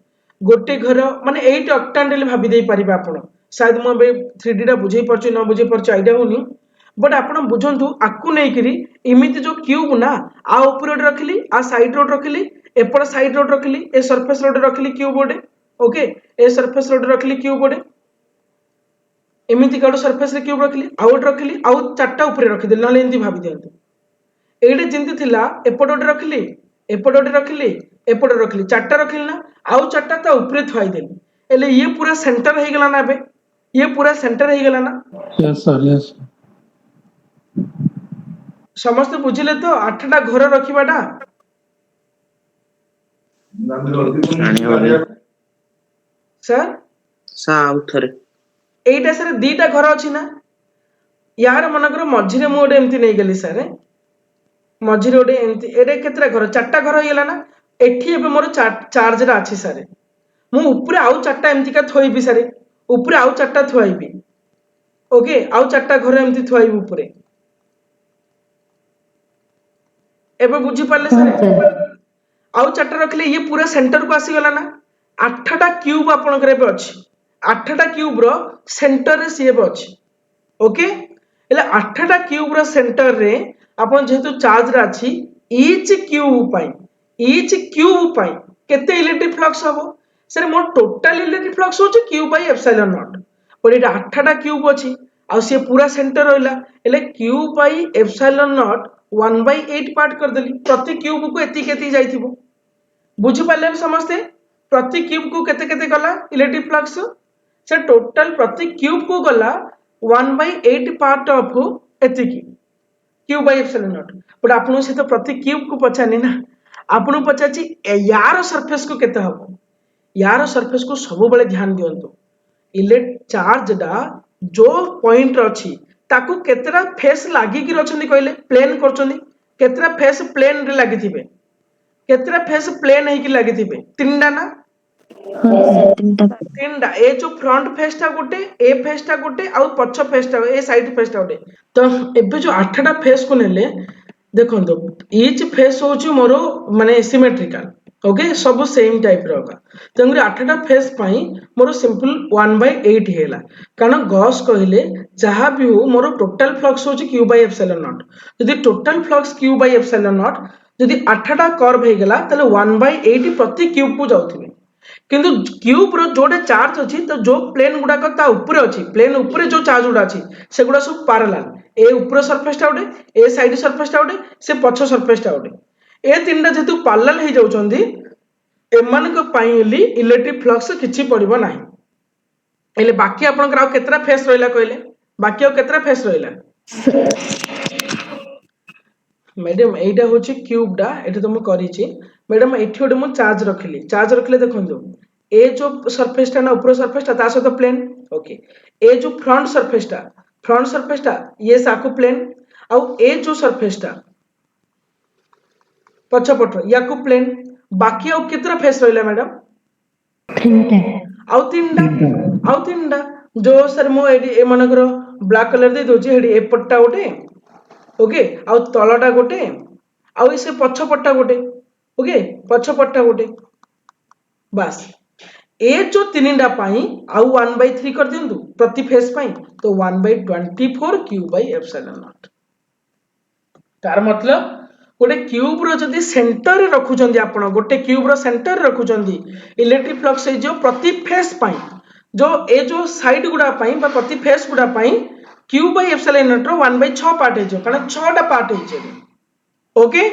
गोटे घर माने 8 ऑक्टान भाबी दे पारिबा आपण शायद मु बे 3D टा बुझै परछ न बुझै परछ आईडिया होनी बट आपण बुझंतु आकु नेकिरी इमिति जो क्यूब ना आ ऊपर रखली आ साइड रोड रखली एपड साइड रोड रखली ए सरफेस रोड रखली cube board okay a surface road रखली क्यूब बोर्ड एमिति का सरफेस रे क्यूब रखली आउट रखली आउ चारटा ऊपर रखि देली नले एंती भाबी दियंतु एडे जिंति थिला एपड रोड रखली एपड रोड रखली एपड रखली चारटा रखली ना आउ चारटा ता ऊपर थवाई देली एले ये पूरा सेंटर हे गेला ना बे ये पूरा सेंटर हे गेला ना यस सर समस्त बुझिले तो आठटा घर रखिबाटा सर सा आउथरे एइटा सर दीटा घर अछि ना यार मनकर मझिरे मु ओडे एम्ति नै गेली सर मझिरे ओडे एम्ति एडे केतरा घर चारटा घर हेला ना एठी एबे मोर चार्ज रा अछि सर मु ऊपर आउ चारटा एम्ति का थोइबी सर ऊपर आउ चारटा थोइबी ओके आउ चारटा घर एम्ति थोइबी ऊपर एबे बुझी पाले सर आउ चारटा रखले ये पूरा सेंटर को आसी गला ना आठटा क्यूब आपन करे पे अछि आठटा क्यूब रो सेंटर रे सीए अछि ओके एले आठटा क्यूब रो सेंटर रे आपन जेहेतु चार्ज रा अछि ईच क्यूब पाई केते इलेक्ट्रिक फ्लक्स हबो सर मोर टोटल इलेक्ट्रिक फ्लक्स होछि q बाय एप्सिलॉन नॉट पर एटा आठटा क्यूब अछि आ से पूरा सेंटर रहला एले q by epsilon not 1/8 part कर देली प्रति क्यूब को एति केति जाइथिबो बुझि पाले समझते प्रति क्यूब को केते केते गला इलेक्ट्रिक फ्लक्स से टोटल प्रति क्यूब को गला 1/8 पार्ट ऑफ एति की q by epsilon naught but आपन से तो प्रति क्यूब को पछानी ना आपन पछाची यार सरफेस को केते हबो यार सरफेस को सब बेले ध्यान दियंतु इलेक्ट्रिक चार्ज डा जो पॉइंट अछि ताकू केतरा फेस लागी कि रछनी कहले प्लेन करछनी केतरा फेस प्लेन रे लागी थिबे केतरा फेस प्लेन है कि लागी थिबे तीनडा ना तीनडा ए जो फ्रंट फेस टा गोटे ए फेस टा गोटे आ पछ फेस टा ए साइड फेस टा गोटे तो एबे जो आठटा फेस को नेले देखंतो ईच फेस होची मोरो माने सिमेट्रिकल ओके सब सेम टाइप रो का तंगरे आठटा फेस पाई मोर सिंपल 1/8 हेला कारण गॉस कहिले जहा भी हो मोर टोटल फ्लक्स होची q बाय एप्सिलॉन नॉट यदि total flux q by epsilon not यदि आठटा कर्व हे गेला तले 1/8 प्रति क्यूब को जाउथिबे किंतु क्यूब रो जोडे चार्ज अछि तो जो प्लेन गुडा का ता ऊपर अछि प्लेन ऊपर जो चार्ज गुडा अछि सेगुडा सब पैरेलल ए ऊपर सरफेस टा उडे ए साइड सरफेस टा उडे से पछ सरफेस टा उडे ए तीनटा जेतु पैरेलल हे जाउछंदी एमान को पाइली इलेक्ट्रिक फ्लक्स किछि पड़िबो नाही एले बाकी आपन कराव केतरा फेस रहला कहले बाकी और केतरा फेस रहला मैडम एटा होची क्यूब डा एटा तो म करिछि मैडम एठी ओडे म चार्ज रखले देखंतु ए जो सरफेस टा ना ऊपर सरफेस ता सहित प्लेन ओके ए जो फ्रंट सरफेस टा ये साको प्लेन आ ए जो सरफेस ता पछपट या को प्लेन बाकी आउ केतरा फेस रहला मैडम आउ तीनटा जो सर मो ए मनकर ब्लैक कलर दे दोची हेडी एपटटा गोटे ओके आउ तलटा गोटे आउ से पछपटटा गोटे ओके पछपटटा गोटे बस ए जो तीनटा पाई आउ 1/3 कर दियंतु प्रति फेस पाई तो 1/24 क्यूब बाय एप्सिलॉन नॉट तार मतलब गोटे क्यूब रो जदी सेंटर रे रखुचंदी आपण गोटे क्यूब रो सेंटर रे रखुचंदी इलेक्ट्रिक फ्लक्स ए जो प्रति फेस पाई जो ए जो साइड गुडा पाई बा प्रति फेस गुडा पाई क्यूब बाय एप्सिलॉन नॉट रो 1/6 पार्ट हे जो कारण 6 टा पार्ट हे जे ओके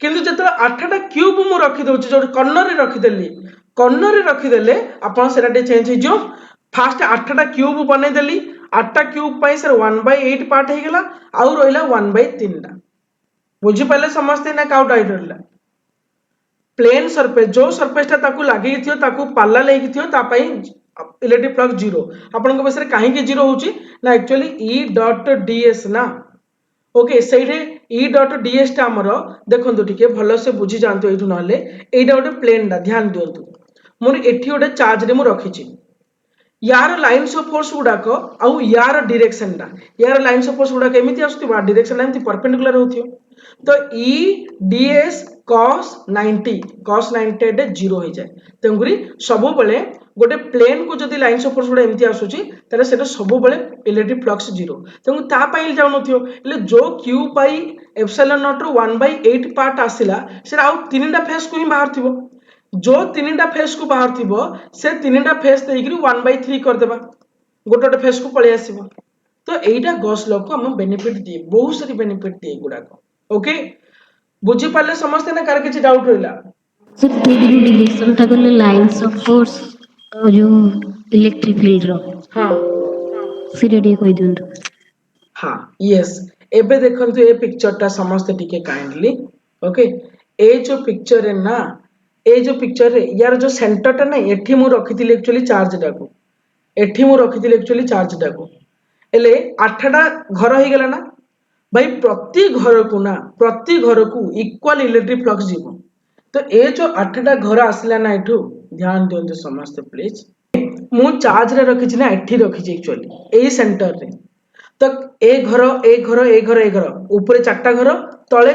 किंतु जतरा 8 टा क्यूब मु रखि दोची जो कॉर्नर रे रखि देली कॉर्नर रे रखि देले आपण सेटा डे चेंज हे जो फास्ट 8 टा क्यूब बने देली 8 टा क्यूब पाई सर 1/8 पार्ट हे गेला आउ रहिला 1/3 टा बुझी पाले समझते ना काउट आइडरला प्लेन सरफेस जो सरफेस ता ताकू लागि थियो ताकू पाल्ला लेकी थियो ता पई इलेक्ट्रिक फ्लक्स जीरो आपन को बसरे काहे के जीरो होची ना एक्चुअली E.ds ना ओके सेइडे E.ds ता हमरो देखंतु टिके भलो से बुझी जानतो एठु नहले एटा गोटे प्लेन दा ध्यान दियंतु मोर एठी गोटे चार्ज रे मु रखिची यार लाइन्स ऑफ फोर्स गुडाक आउ यार डायरेक्शन दा यार लाइन्स ऑफ फोर्स गुडाक एमिति आसुथिबा डायरेक्शन एमिति परपेंडिकुलर होथियो तो E.ds cos 90 डे 0 हो जाए तेंगुरी सबु बेले गोटे प्लेन को जदी लाइन्स ऑफ फोर्स गुडा एमिति आसुची तले सेटा सबु बेले इलेक्ट्रिक फ्लक्स 0 तेंगु ता पई जाउ नथियो ले जो q बाय एप्सिलॉन नॉट रो 1/8 पार्ट आसिला सेटा आउ तीनटा फेस को ही बाहर थिबो जो तीनटा फेस को बाहर थिबो से तीनटा फेस देइकरी 1/3 कर देबा गोटे फेस को पळे आसीबो तो एइटा गॉस लॉ को हम बेनिफिट दिए बहुत सारी बेनिफिट दिए गुडा को ओके बुझी पाले समझते ना कार किछि डाउट रहिला सर डायरेक्शन टा करले लाइंस ऑफ फोर्स जो इलेक्ट्रिक फील्ड रो हां सिरे डी कोइ दियंतु हां यस एबे देखंतु ए पिक्चर टा समझते टिके काइंडली ओके ए जो पिक्चर है ना ए जो पिक्चर रे यार जो सेंटर टा ना एठी मु रखितिले एक्चुअली चार्ज डाको एठी मु रखितिले एक्चुअली चार्ज डाको एले 8टा घर हो गेला ना भाई प्रति घर को इक्वल इलेक्ट्रिक फ्लक्स जीवो तो ए जो 8टा घर आसला ना एठू ध्यान दियंतु समस्त प्लीज मु चार्ज रे रखि छी ना एठी रखि छी एक्चुअली ए सेंटर रे तो ए घर ऊपर 4टा घर तळे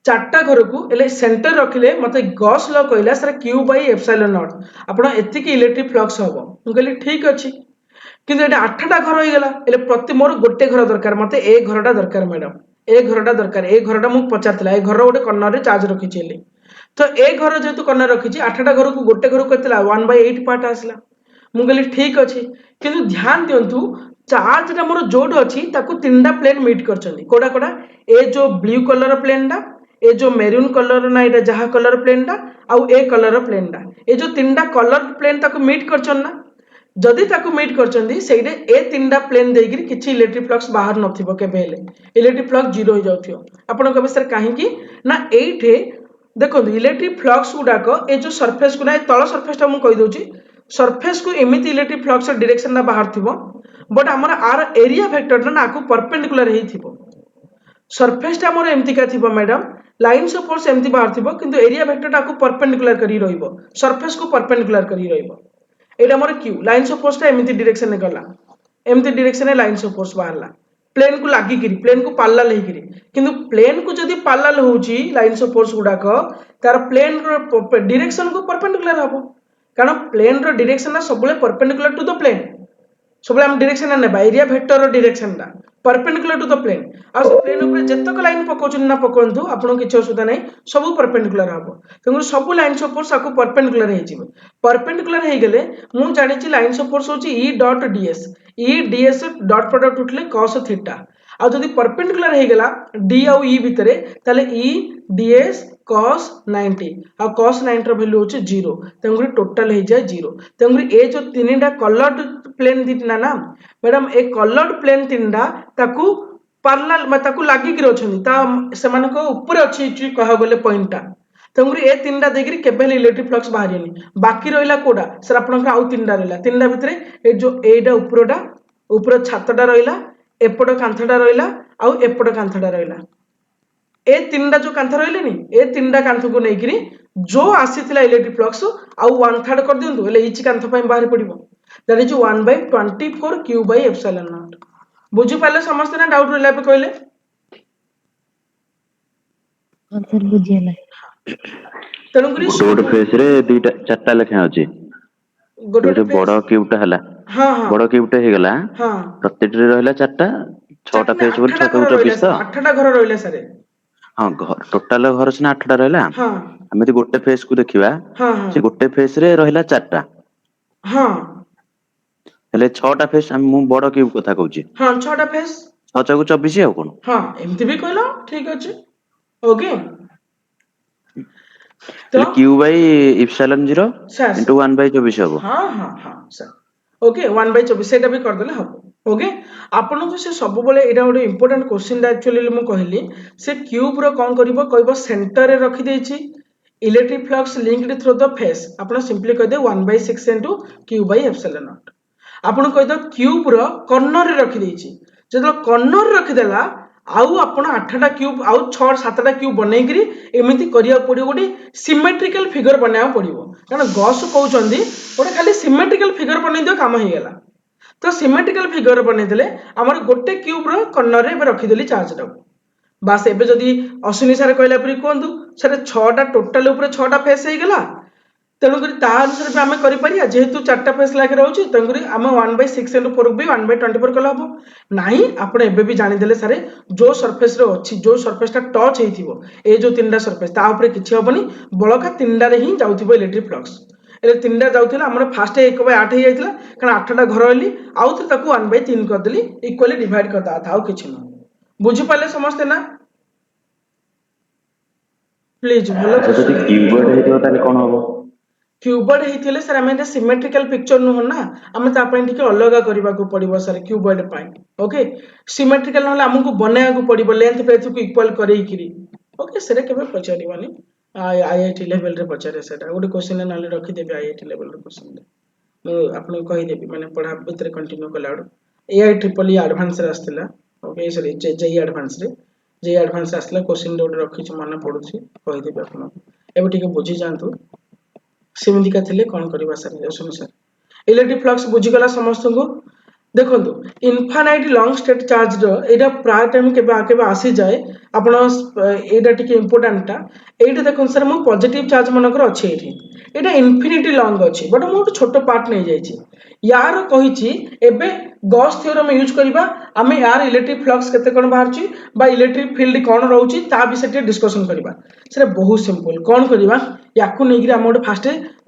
4टा घर को एले सेंटर रखिले मते गॉस लॉ कहला sir q by epsilon naught आपण एति की इलेक्ट्रिक फ्लक्स हबो मु कहली ठीक अछि किंतु एटा 8टा घर होई गेला एले प्रति मोर गोटे घर दरकार मते ए घरटा दरकार मैडम ए घरटा दरकार ए घरटा मु पचारतला ए घर गोटे कॉर्नर रे चार्ज रखि छी तो ए घर जेतु कॉर्नर रखि छी 8टा घर को गोटे घर केतला 1/8 पार्ट आसला मु कहली ठीक अछि किंतु ध्यान दियंतु चार्ज रा मोर जोड अछि ताकू तीनटा प्लेन मीट करचंदी कोडा ए जो ब्लू कलर प्लेन डा ए जो मेरून कलर ना एटा जहा कलर प्लेन डा आउ ए कलर प्लेन डा ए जो तीनटा कलर प्लेन ताकू मीट करचन ना जदि ताकू मीट करचंदी सेइडे ए तीनटा प्लेन देगिरी किछि इलेक्ट्रिक फ्लक्स बाहर नथिबो केबे हेले इलेक्ट्रिक फ्लक्स जीरो हो जाउथियो आपण कबे सर काहे की ना एठे देखो इलेक्ट्रिक फ्लक्स गुडाक ए जो सरफेस को ना तळ सरफेस ता मु कहि दोची सरफेस को एमिति इलेक्ट्रिक फ्लक्स डायरेक्शन ना बाहर थिबो बट हमर आर एरिया वेक्टर ना आकु परपेंडिकुलर हेई थिबो सरफेस ता मोर एमिति का थिबो मैडम लाइन्स ऑफ फोर्स एमिति बाहर थिबो किंतु एरिया वेक्टर ता आकु परपेंडिकुलर करी रहिबो सरफेस को परपेंडिकुलर करी रहिबो एटा मोर q लाइन्स ऑफ फोर्स ता एमिति डायरेक्शन ने गला एमिति डायरेक्शन ने लाइन्स ऑफ फोर्स बाहरला प्लेन को लागि गिरी प्लेन को पाल्ला लेहि गिरी किंतु प्लेन को जदी पाल्ला होउची लाइन्स ऑफ फोर्स गुडा को तार प्लेन रो डायरेक्शन को परपेंडिकुलर हबो कारण प्लेन रो डायरेक्शन ना सबले परपेंडिकुलर टू द प्लेन सबले हम डायरेक्शन नेबा एरिया वेक्टर रो डायरेक्शन दा परपेंडिकुलर टू द प्लेन आ प्लेन ऊपर जतक लाइन पकोचन ना पकोंतु आपन किछ असुविधा नै सब परपेंडिकुलर हबो तंगु सब लाइन्स ऑफ फोर्स आको परपेंडिकुलर हे जिवो परपेंडिकुलर हे गेले मु जानि छि लाइन्स ऑफ फोर्स होची E.ds डॉट प्रोडक्ट उठले cos थीटा आ जदी परपेंडिकुलर हे गेला d आ e भितरे ताले E.ds cos 90 आ cos 90 रो वैल्यू होची 0 तंगु टोटल हे जाय 0 तंगु ए जो तीनटा कलर्ड प्लेन दिना ना मैडम ए कलर्ड प्लेन तीनटा ताकू पैरेलल ताकू लागि कि रछनी ता से मानको ऊपर अछि कहा गले पॉइंटटा तंगुरी ए तीनटा देगिरी केबेल इलेक्ट्रिक फ्लक्स बाहरियनी बाकी रहिला कोडा सर आपन आउ तीनटा रहिला तीनटा भितरे ए जो एटा ऊपर छातटा रहिला एपड कांथटा रहिला आउ एपड कांथटा रहिला ए तीन जो कांथ रही ए तीन कांथ को लेकिन जो आसीथिला इलेक्ट्रिक फ्लक्स आउ 1/3 कर दियंतु एले इच कांथ पय बाहर पड़िबो that is 1/24 q by epsilon naught बुझी पाले समस्त ना डाउट रहला पे कहले सर बुझियला तेणु करी गोटे फेस रे दीटा चारटा लेखा अछि गोटे जो बड़ क्यूबटा हला हाँ हाँ बड़ क्यूबटा हे गला हाँ प्रत्येक रे रहला चारटा छटा फेस बोल 6 घर 24 तो 8टा घर रहले सारे हां घर टोटल घर सिना 8टा रहला हाँ हमें तो गोटे फेस को देखिबा हाँ हाँ से गोटे फेस रे रहला चारटा हाँ हेले 6टा फेस हम मु बड़ क्यूब कथा कहूची हाँ 6टा फेस 6 को 24 आ कोन हाँ एमती भी कहलो ठीक अछि ओके तो q by epsilon 0 sir into 1 by 24 हबो हाँ हाँ हाँ सर ओके 1/24 सेटा भी कर देले हम ओके आपन को से सब बेले एटा गोटे इंपोर्टेंट क्वेश्चन एक्चुअली मु कहली से क्यूब रो कोन करबो कहबो सेंटर रे रखि देछि electric flux linked through the face आपन सिंपली कह दे 1/6 into q by epsilon naught आपन कह दो क्यूब रो कॉर्नर रे रखि देछि जदो कॉर्नर रखि देला आउ आपण 8टा क्यूब आउ 6 7टा क्यूब बनै करी एमिति करिया पड़ियो गोटी सिमेट्रिकल फिगर बनाया पड़ियो कारण गॉस कहउचंदी गोटे खाली सिमेट्रिकल फिगर बनै दियो काम हे गेला तो सिमेट्रिकल फिगर बनै देले हमर गोटे क्यूब रो कॉर्नर रे रखि देली चार्ज टा बास एबे जदी अश्विनी सर कहला परी कोंदु सर 6टा टोटल ऊपर 6टा फेस हे गेला तेणुक ता अनुसार भी आम कर जेहेतु 4टा फेस लागे रोचे तेणुक आम 1/6 इंटू 4 भी 1/24 कले हम ना आपड़ एबे भी जानीदे सारे जो सरफेस अच्छी जो सरफेसटा टच हो ये जो 3टा सरफेस ताऊपर किसी हेनी बड़का 3टारे ही जाऊे इलेक्ट्रिक फ्लक्स ए 3टा जाऊला आम फास्ट 1/8 हो जाता कारण 8टा घर रही आउ थे 1/3 करदेली इक्वाली डिवाइड करदा था आउ किसी ना बुझीपारे समस्ते ना प्लीज भलो जदी कीबोर्ड हेतो ताले कोन हबो क्यूबॉइड हेतिले सर आमे सिमेट्रिकल पिक्चर नुह ना आमे ता पई टिके अलग करबा को पड़िबो सर क्यूबॉइड पई ओके सिमेट्रिकल नहले हमकु बनाया को पड़िबो लेंथ ब्रेथ को इक्वल करई किरी ओके सेरे केबे पचारिबानी आईआईटी लेवल रे पचारे सेटा गोटे क्वेश्चन नहले रखि देबे आईआईटी लेवल रे क्वेश्चन मु आपन कहि देबी माने पढ़ा भीतर कंटिन्यू कला एआई ट्रिपल ई एडवांस रे आस्तिला ओके सर जेई एडवांस रे जेई एडवांस आस्तिला क्वेश्चन डोट रखि छ माने पडुछि कहि देबे आपन एबे टिके बुझी जानतु सेमितिका थिले कोन करबा सर सुन सर इलेक्ट्रिक फ्लक्स बुझीगला समस्त को देखो इनफाइनाइट लॉन्ग स्टेट चार्ज रो एटा प्राय टाइम केबे आसी जाए आपण एटा टिके इंपोर्टेंट एटा देखो सर मो पॉजिटिव चार्ज मनकर अछि एठी एटा इनफिनिटी लॉन्ग अछि बट मो छोट पार्ट नै जाई छी यार कहिछि एबे गॉस थ्योरम यूज करबा आमे यार इलेक्ट्रिक फ्लक्स केते कोन बाहर छी बा इलेक्ट्रिक फील्ड कोन रहउची ता विषय डिस्कशन करबा सेटा बहुत सिंपल कोन करबा याकू नेगिरी हम गोटे फास्ट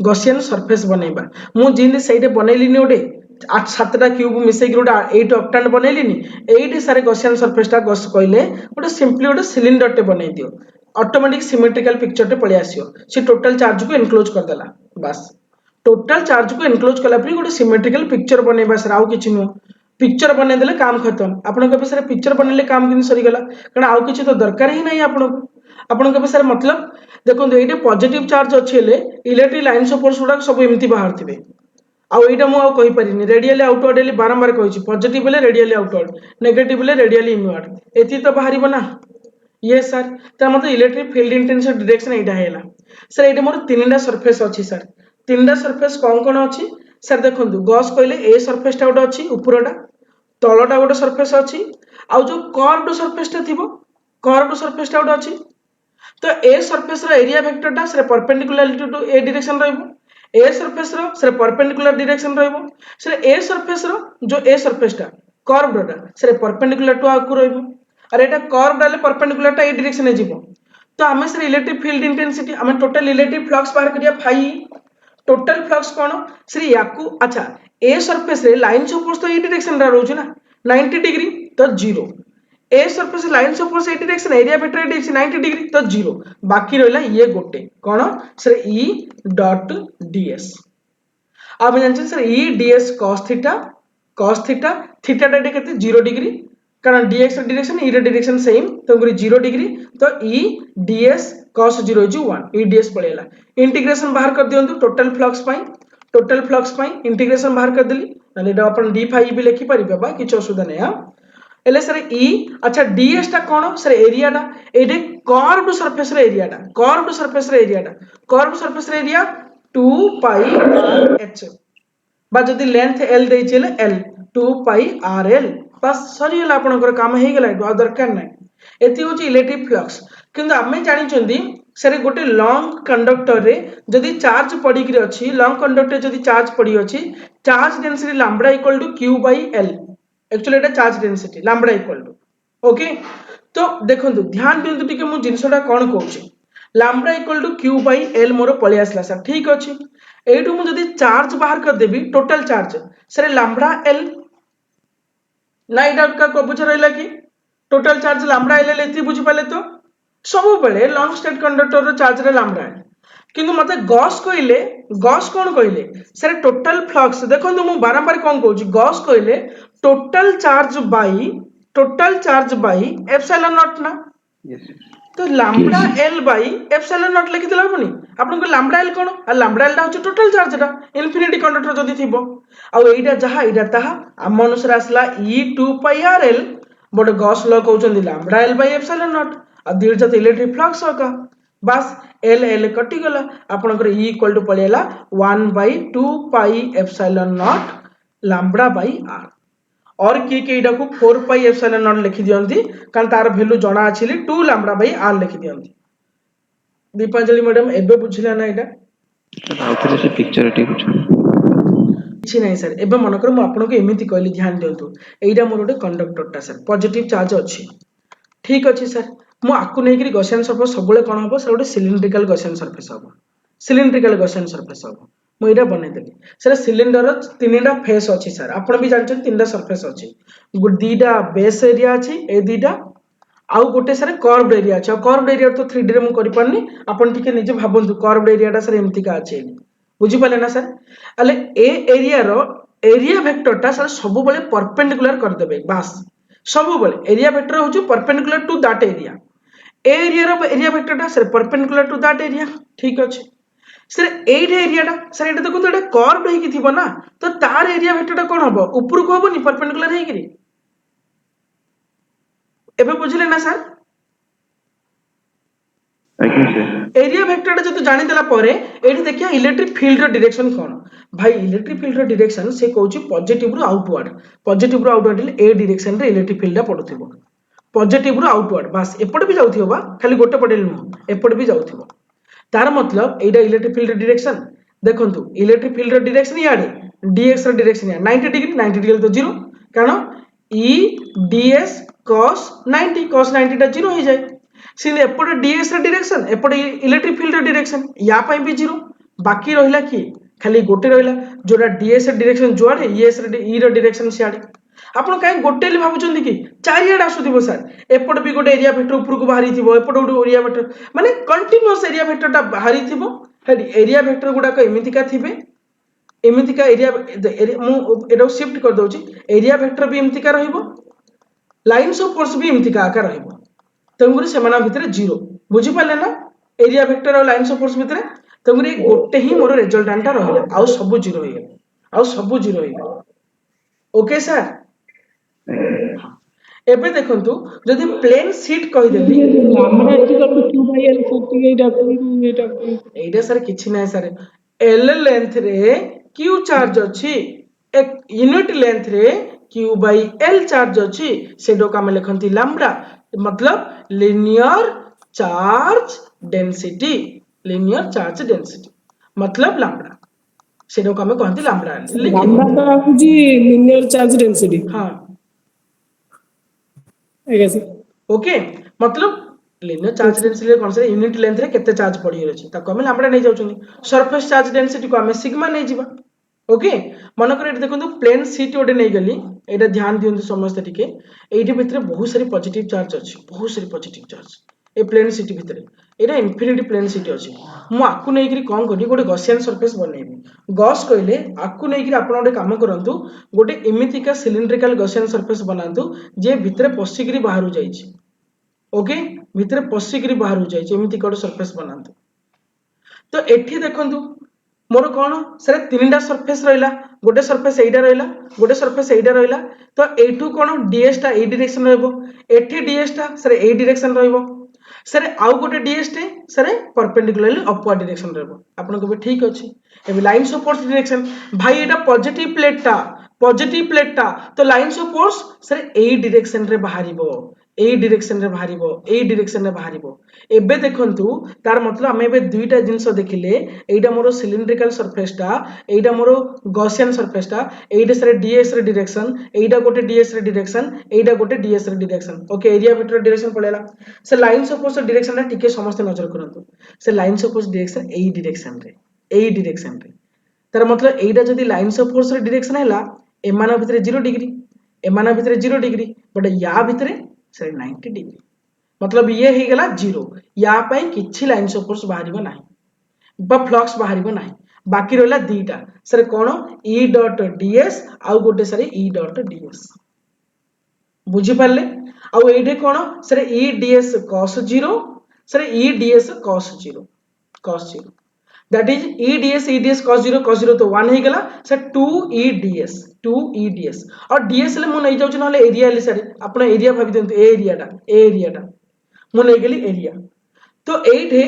गॉसियन सरफेस बनैबा मु जिन सेटे बनैलिनी गोटे 7टा क्यूब मिसै गोटे 8 ऑक्टेन बनैलिनी एठी सारे गॉसियन सरफेस ता गॉस कहले गोटे सिंपली गोटे सिलिंडर टे बनै दियो ऑटोमेटिक सिमेट्रिकल पिक्चर टे पळे आसियो से टोटल चार्ज को एनक्लोज कर देला बस टोटल चार्ज को एनक्लोज कला परी गोटे सिमेट्रिकल पिक्चर बनैबा सर आउ किछि नो पिक्चर बनै देले काम खत्म आपण के सर पिक्चर बनैले काम किन सरी गला कारण आउ किछि तो दरकार ही नै आपण के सर मतलब देखो ये पॉजिटिव चार्ज अच्छे इलेक्ट्रिक लाइन्स ऑफ फोर्स गुड़ा सब एमती बाहर थे आईटा मुझे पारि रेडियली आउटवर्ड हेली बारंबार कही पॉजिटिव बेले रेडियली आउटवर्ड नेगेटिव बेले रेडियली इनवर्ड एति तो बाहर ना ये सर तो मतलब इलेक्ट्रिक फील्ड इंटेंसिटी डायरेक्शन यहाँ है सर ये मोर 3टा सरफेस अच्छी सर 3टा सरफेस कौन कौन अच्छी सर देखो गॉस कहले ए सरफेसटा गोटे अच्छी उपरटा तलटा गोटे सरफेस अच्छी आउ जो कर्व्ड सरफेसटा थी कर्व्ड सरफेसटा गोटे अच्छी तो ए सरफेस रो एरिया वेक्टरटा से परपेंडिकुलर टू ए डायरेक्शन रहइबो ए सरफेस रो से परपेंडिकुलर डायरेक्शन रहइबो से ए सरफेस रो जो ए सरफेसटा कर्व्डटा से परपेंडिकुलर टू आकु रहइबो और एटा कर्व्ड आले परपेंडिकुलर टा ए डायरेक्शन ए जिवो तो आमे से इलेक्ट्रिक फील्ड इंटेंसिटी आमे टोटल इलेक्ट्रिक फ्लक्स बाहर करिया फाई टोटल फ्लक्स कोन से याकु अच्छा ए सरफेस रे लाइन्स ऑफ फोर्स तो ए डायरेक्शन रा रहउछ ना 90 डिग्री तो 0 ए सरफेस लाइन्स ऑफ फोर्स ए direction area vector direction 90 degree तो 0 बाकी रहला ये गोटे कोन सर E डॉट ds अब जानछन sir E ds cos theta theta टा केते 0 डिग्री कारण dx direction E direction same तो 0 डिग्री तो E ds cos 0 is 1 E ds पळेला इंटीग्रेशन बाहर कर दियंतु टोटल फ्लक्स पाई इंटीग्रेशन बाहर कर देली नले अपन d फाई भी लिखि परिबा बा किछ असुविधा नै एले सर ई अच्छा डीएस टा कोन सर एरिया टा एडे कर्व्ड सरफेस रे एरिया टा कर्व्ड सरफेस रे एरिया टा कर्व्ड सरफेस रे एरिया 2 पाई आर एच बा जदि लेंथ एल देई चले एल 2 पाई आर एल बस सरी हला आपनकर काम हे गेला आ दरकार नै एति होची इलेक्ट्रिक फ्लक्स किंतु आमे जानि चंदी सर गोटे लॉन्ग कंडक्टर रे जदि चार्ज पड़ी कि अछि लॉन्ग कंडक्टर जदि चार्ज पड़ी अछि charge density lambda equal to q by l actually एटा charge density lambda equal to okay तो देखंतु ध्यान दियंतु टिके मु जिंसटा कोन कहूची lambda equal to q by l मोर पळि आसला सर ठीक अछि एटू मु जदि चार्ज बाहर कर देबी total charge sir lambda l ना एटा का बुझ रहला कि टोटल चार्ज लैम्बडा l लेती बुझ पाले तो सब बेले लॉन्ग स्टेट कंडक्टर रो चार्ज रे लैम्बडा किंतु मते गॉस कोन कहले सर टोटल फ्लक्स देखंतु मु बारंबार कोन कहूची गॉस कहले total charge by epsilon not ना तो lambda l by epsilon not लिखि दिला बनी आपन को लैम्बडा l कोन आ लैम्बडा l टा होची टोटल चार्ज टा इन्फिनिटी कंडक्टर जदी थिबो आ एइटा जहा एइटा ताहा आम अनुसार आसला e 2 pi r l but Gauss law कहउचंदी lambda l by epsilon naught आ दीर जत इलेक्ट्रिक फ्लक्स होका बस एल एल कटि गला आपनकर e इक्वल टू पळेला 1 by 2 pi epsilon naught lambda by r और के एटा को 4 पाई एप्सिलॉन नॉट लिखि दियंती कारण तार वैल्यू जणा आछिली 2 लैम्बडा बाई r लिखि दियंती दीपांजलि मैडम एबे बुझिला ना एटा आउथरे से पिक्चर टी कुछ किछि नै सर एबे मन कर मु आपन को एमिति कहली ध्यान दियंतु एइटा मोर ओटे कंडक्टर टा सर पॉजिटिव चार्ज अछि ठीक अछि सर मु आकु नै कि गॉसियन सरफेस सबले कोन हबो सर ओटे सिलिंड्रिकल गॉसियन सरफेस हबो सिलिंड्रिकल गॉसियन सरफेस हबो मु एटा बनै देली सर सिलिंडर रो तीनटा फेस अछि सर आपण भी जानछन तीनटा सरफेस अछि दीटा बेस एरिया अछि ए दीटा आउ गोटे सर कर्व्ड एरिया अछि कर्व्ड एरिया तो 3D रे मु करि पानी आपण ठीक निजे भाबंतु कर्व्ड एरिया टा सर एमति का अछि बुझि पाले ना सर अले ए एरिया रो एरिया वेक्टर टा सर सब बळे परपेंडिकुलर कर देबे बस सब बळे एरिया वेक्टर होछु perpendicular to that area area रो एरिया वेक्टर टा sir perpendicular to that area ठीक अछि सर एट एरिया टा सर एटा देखो तो एटा कर्व्ड हे कि थिबो ना तो तार एरिया वेक्टर टा कोन हबो ऊपर को हबो नि परपेंडिकुलर हे कि एबे बुझिले ना सर एरिया वेक्टर टा जतो जानि देला परे एठी देखिया इलेक्ट्रिक फील्ड रो डायरेक्शन कोन भाई इलेक्ट्रिक फील्ड रो डायरेक्शन से कहउची पॉजिटिव रो आउटवर्ड ए डायरेक्शन रे इलेक्ट्रिक फील्ड टा पडुथिबो पॉजिटिव रो आउटवर्ड बस एपट भी जाउथिबो बा खाली गोटे पटे न एपट भी जाउथिबो तार मतलब एटा इलेक्ट्रिक फील्ड डायरेक्शन देखंतु इलेक्ट्रिक फील्ड डायरेक्शन याडे dx रो डायरेक्शन या 90 डिग्री तो 0 कारण e ds cos 90 टा 0 हो जाए सिने एपट dx रो डायरेक्शन एपट इलेक्ट्रिक फील्ड डायरेक्शन या पई भी 0 बाकी रहिला की खाली गोटे रहिला जोडा ds रो डायरेक्शन जोआडे e रो डायरेक्शन सियाडे आपण काई गोटेली भाबुचंदी कि चारियाड आसुथिबो सर एपट भी गोटे एरिया वेक्टर ऊपर को बाहरी थिबो एपट गोटे एरिया वेक्टर माने कंटीन्यूअस एरिया वेक्टर टा बाहरी थिबो हेडी एरिया वेक्टर गुडा को एमितिका थिबे एमितिका एरिया मु एडो शिफ्ट कर दोची एरिया वेक्टर भी एमितिका रहिबो लाइंस ऑफ फोर्स भी एमितिका आकार रहिबो तंगुरी सेमाना भितरे 0 बुझि पाले ना एरिया वेक्टर और लाइंस ऑफ फोर्स भितरे तंगुरी गोटे ही मोर रिजल्टेंट टा रहिला आउ सब 0 होइला ओके सर एबे देखंतु जदि प्लेन शीट कहि देली lambda equal to 2 by l sir एटा सर किछि नै सर l लेंथ रे q चार्ज अछि एक यूनिट लेंथ रे q बाय l चार्ज अछि सेडो का में लिखंती लैम्बडा मतलब लीनियर चार्ज डेंसिटी मतलब लैम्बडा सेडो का में कहंती लैम्बडा लैम्बडा का कुछ लीनियर चार्ज डेंसिटी हां ठीक है सर ओके मतलब लीनियर चार्ज डेंसिटी कौन से यूनिट लेंथ रे केते चार्ज पड़ी रहछि ताको हम लैम्बडा नै जाउछनी सरफेस चार्ज डेंसिटी को हम सिग्मा नै जिबा ओके मन कर एट देखंतु प्लेन शीट ओडे नै गली एटा ध्यान दियंतु समस्त टिके एठी भितरे बहुत सारी पॉजिटिव चार्ज अछि ए प्लेन शीट भितरे एटा इन्फिनिटी प्लेन शीट अछि मु आकु नै करी कोन करी गोटे गॉसियन सरफेस बनेबी गॉस कहले आकु नै करी आपण ओडे काम करंतु गोटे इमितिका सिलिंड्रिकल गॉसियन सरफेस बनांतु जे भितरे पसिकरी बाहरु जाईछि ओके भितरे पसिकरी बाहरु जाईछि इमितिका सरफेस बनांतु तो एठी देखंतु मोर कौन सर तीन सरफेस रहा गोटे सरफेस एटा रहा गोटे सरफेस एटा रहा तो यू कौन डीएस टा ए डायरेक्शन रही डीएस टा सर ए डायरेक्शन सर आउ गोटे डीएस टे सर परपेंडिकुलरली अपवर्ड डायरेक्शन आपको भी ठीक अच्छे एबे लाइन्स ऑफ फोर्स डायरेक्शन भाई एटा पॉजिटिव प्लेट तो लाइन्स ऑफ फोर्स सर ए डायरेक्शन रे बाहरिबो ए डायरेक्शन रे बाहरिबो एबे देखंतु तार मतलब आमे एबे दुईटा जिंस देखिले एटा मोर सिलिंड्रिकल सरफेस टा एटा मोर गॉसियन सरफेस टा एटा सर डीएस रे डायरेक्शन एटा गोटे डीएस रे डायरेक्शन एटा गोटे डीएस रे direction okay area vector direction पळेला से लाइन्स ऑफ फोर्स डायरेक्शन टा टिके समस्त नजर करंतु से lines of force direction A direction रे तार मतलब एटा जदी लाइन्स ऑफ फोर्स रे डायरेक्शन हैला एमाना भितरे 0 डिग्री एमाना भितरे 0 डिग्री बट या भितरे सर 90 डिग्री मतलब ये ही गला 0 या पई किछि लाइन्स ऑफ फोर्स बाहरिबो नाही बा फ्लक्स बाहरिबो नाही बाकी रहला दीटा सर कोन E डॉट ds आउ गोटे सर E डॉट ds बुझी पाले आउ एठे कोन sir E ds cos 0 sir E ds cos 0 that is E ds cos 0 तो 1 ही गला सर 2 E ds और ds ले मु नै जाउ नले एरिया ले सर आपण एरिया भाबी देंतु एरिया टा मु नै गेली एरिया तो एठे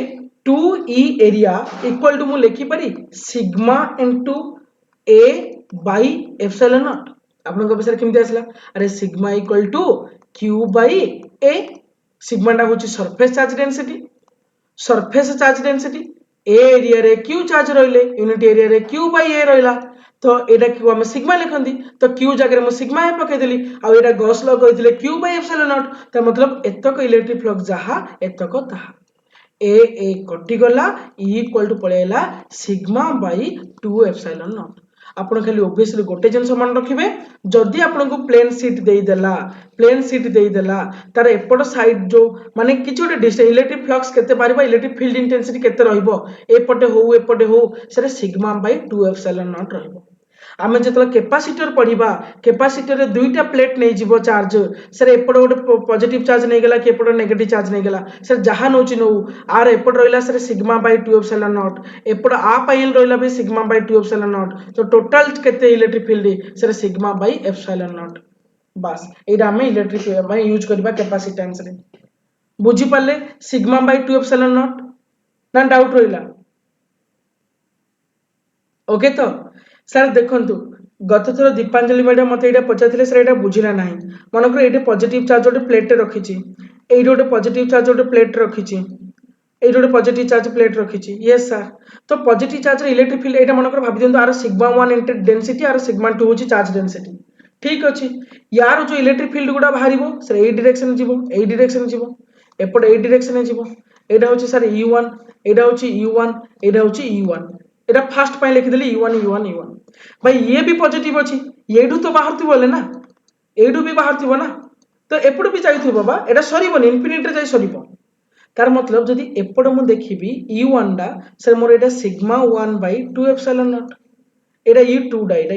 2e एरिया इक्वल टू मु लिखि पारी sigma into a by epsilon naught आपन को बिसर केमति आसला अरे sigma equal to q by a sigma टा होची सरफेस चार्ज डेंसिटी ए एरिया रे q चार्ज रहिले यूनिट एरिया रे q बाय a रहिला तो एटा क्यू हम सिग्मा लिखंदी तो q जगह में सिग्मा ए पके देली आ एटा गॉस लॉ कहितले q बाय एप्सिलॉन नॉट त मतलब एतक इलेक्ट्रिक फ्लक्स जहा एतक तहा ए कटि गला E इक्वल टू पळेला सिग्मा बाय 2 एप्सिलॉन नॉट आपण खाली ऑब्वियसली गोटे जिंस मन रखिबे जदी आपण को प्लेन शीट देई देला तार एपट साइड जो माने किछ गोटे डिस्टेंस इलेक्ट्रिक फ्लक्स केते पारिबा इलेक्ट्रिक फील्ड इंटेंसिटी केते रहइबो एपटे हो सरे सिग्मा बाय 2 एप्सिलॉन नॉट रहइबो आमे जतला कैपेसिटर पढिबा कैपेसिटर रे दुईटा प्लेट नै जिवो चार्ज सर एपट गोटे पॉजिटिव चार्ज नै गेला कि एपट नेगेटिव चार्ज नै गेला सर जहा नोची नो आर एपट रहइला sir sigma by 2 epsilon naught एपट आ पाइल रहइला बे सिग्मा बाय 2 एप्सिलॉन नॉट तो टोटल केते electric field sir sigma by epsilon naught बस एटा हमें इलेक्ट्रिक माने यूज करबा कैपेसिटेंस रे बुझी पाले सिग्मा बाय 2 एप्सिलॉन नॉट ना डाउट रहइला ओके तो सर देखंतु गत थर दीपांजलि मैडम मते एटा पचाथिले सर एटा बुझिला नाही मनकर एटे पॉजिटिव चार्ज ओटे प्लेट रे रखिछि एइ ओटे पॉजिटिव चार्ज ओटे प्लेट रखिछि एइ ओटे पॉजिटिव चार्ज प्लेट रखिछि यस सर तो पॉजिटिव चार्ज रे इलेक्ट्रिक फील्ड एटा मनकर भाबि देंतु आर सिग्मा 1 इनटू डेंसिटी आर सिग्मा 2 होछि चार्ज डेंसिटी ठीक अछि यार जो इलेक्ट्रिक फील्ड गुडा बाहरिबो सर एइ डायरेक्शन जिवो एपट एइ डायरेक्शन जिवो एटा होछि सर E1 एटा होछि E1 एटा होछि E1 एटा फर्स्ट पाई लिखि देली E1 भाई ये भी पॉजिटिव अछि एडू तो बाहरथि बोले ना एडू भी बाहरथिबो ना तो एपड भी जाइथिबो बाबा एटा सरीबोनी इन्फिनिटी रे जाई सरीबो तार मतलब जदी एपड मु देखिबी E1 डा sir more Etah sigma 1 by 2 epsilon naught Etah E2 डा एटा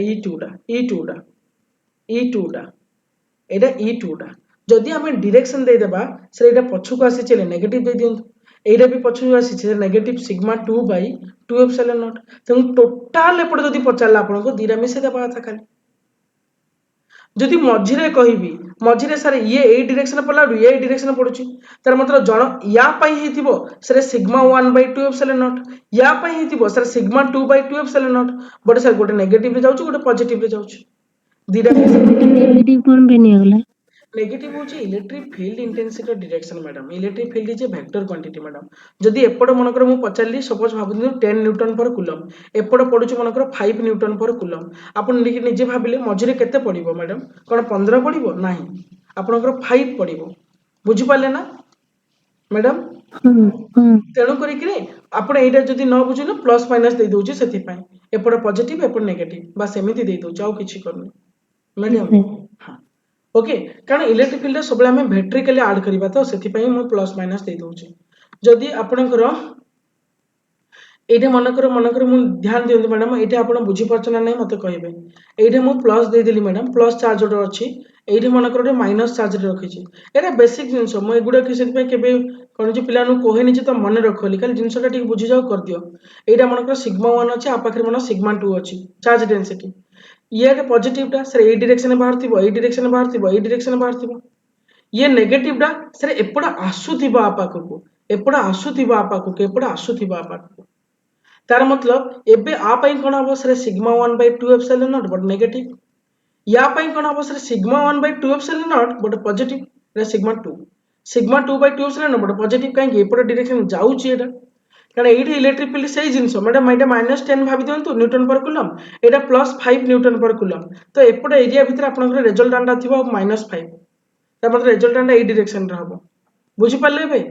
E2 डा जदी हमें डायरेक्शन दे देबा सर एटा पछु को आसी चले नेगेटिव दे दियंतु एटा भी पछु आसी छे negative sigma 2 by 2 epsilon naught तो टोटल एपड जदी पचाला आपन को दीरा मिसे देबा था खाली जदी मझिरे कहिबी मझिरे सर ये ए डायरेक्शन पडला ये डायरेक्शन पडुची तार मतलब जण या पई हिथिबो sir sigma 1 by 2 epsilon naught या पई हिथिबो sir sigma 2 by 2 epsilon naught but sir गोटे नेगेटिव रे जाउची गोटे पॉजिटिव रे जाउची दीरा नेगेटिव कोन बे निगला नेगेटिव होची electric field intensity direction madam electric field is a vector quantity madam जदी एपड मनकर मु पचारली सपोज भाबु 10 न्यूटन पर कूलम एपड पडुची मनकर 5 न्यूटन पर कूलम आपण निजे भाबिले मझिरे केते पडिबो मैडम कोन 15 पडिबो नाही आपनकर 5 पडिबो बुझी पाले ना मैडम तेणु करी कि आपण एटा जदी न बुझिलो प्लस माइनस दे दोची सेति पय एपड पॉजिटिव एपड नेगेटिव बस एमिति दे दोची आउ किछि करनी मैडम हां ओके कारण इलेक्ट्रिक फील्ड सब हमें भेट्रिकली ऐड करबा तो सेति पय मु प्लस माइनस दे दोची जदी आपनकर এইটা মনে কর মু ধ্যান দিଅନ୍ତୁ ମ୍ୟାଡ଼ାମ এইটা ଆପଣ ବୁଝିପାରୁଛ ନା ନାହିଁ ମତେ କହିବେ। এইটা ମୁଁ ପ୍ଲସ୍ ଦେଇଦେଲି ମ୍ୟାଡ଼ାମ ପ୍ଲସ୍ ଚାର୍ଜ ଗୋଟେ ଅଛି, ଏଇଠି ମନେକର ଗୋଟେ ମାଇନସ୍ ଚାର୍ଜରେ ରଖିଛି। ଏଇଟା ବେସିକ୍ ଜିନିଷ, ମୁଁ ଏଗୁଡ଼ାକ ସେଥିପାଇଁ କେବେ କଣ ଯେ ପିଲାମାନଙ୍କୁ କହେନି ଯେ ତମେ ମନେ ରଖ ବୋଲି, ଖାଲି ଜିନିଷଟା ଟିକେ ବୁଝିଯାଉ କରିଦିଅ। ଏଇଟା ମନେକର ସିଗ୍ମା 1 ଅଛି, ଆ ପାଖରେ ମନେ ସିଗ୍ମା 2 ଅଛି ଚାର୍ଜ ଡେନ୍ସିଟି। ଇଏ ପଜିଟିଭଟା ସେଟା ଏଇ ଡିରେକ୍ସନରେ ବାହାରୁଥିବ, ଏଇ ଡିରେକ୍ସନରେ ବାହାରୁଥିବ, ଏଇ ଡିରେକ୍ସନରେ ବାହାରୁଥିବ। ଇଏ ନେଗେଟିଭଟା ସେଟା ଏପଟେ ଆସୁଥିବ ଆ ପାଖକୁ, ଏପଟେ ଆସୁଥିବ ଆ ପାଖକୁ, ଏପଟେ ଆସୁଥିବ ଆ ପାଖକୁ। तार मतलब एबे आ पाई कोन हबो से sigma 1/2 epsilon naught but negative, या पाई कोन हबो से sigma 1/2 epsilon naught but positive, रे sigma 2/2 epsilon naught but positive काहे एपट डायरेक्शन जाउची एटा, कारण एठी इलेक्ट्रिक फील्ड सेही जिंस मैडम एटा -10 भाबी दियंतु न्यूटन पर कूलम, एटा +5 न्यूटन पर कूलम। तो एपट एरिया भितर आपनकर रिजल्टेंट थिबो -5, तार मतलब रिजल्टेंट एई डायरेक्शन रे हबो। बुझि पाले बे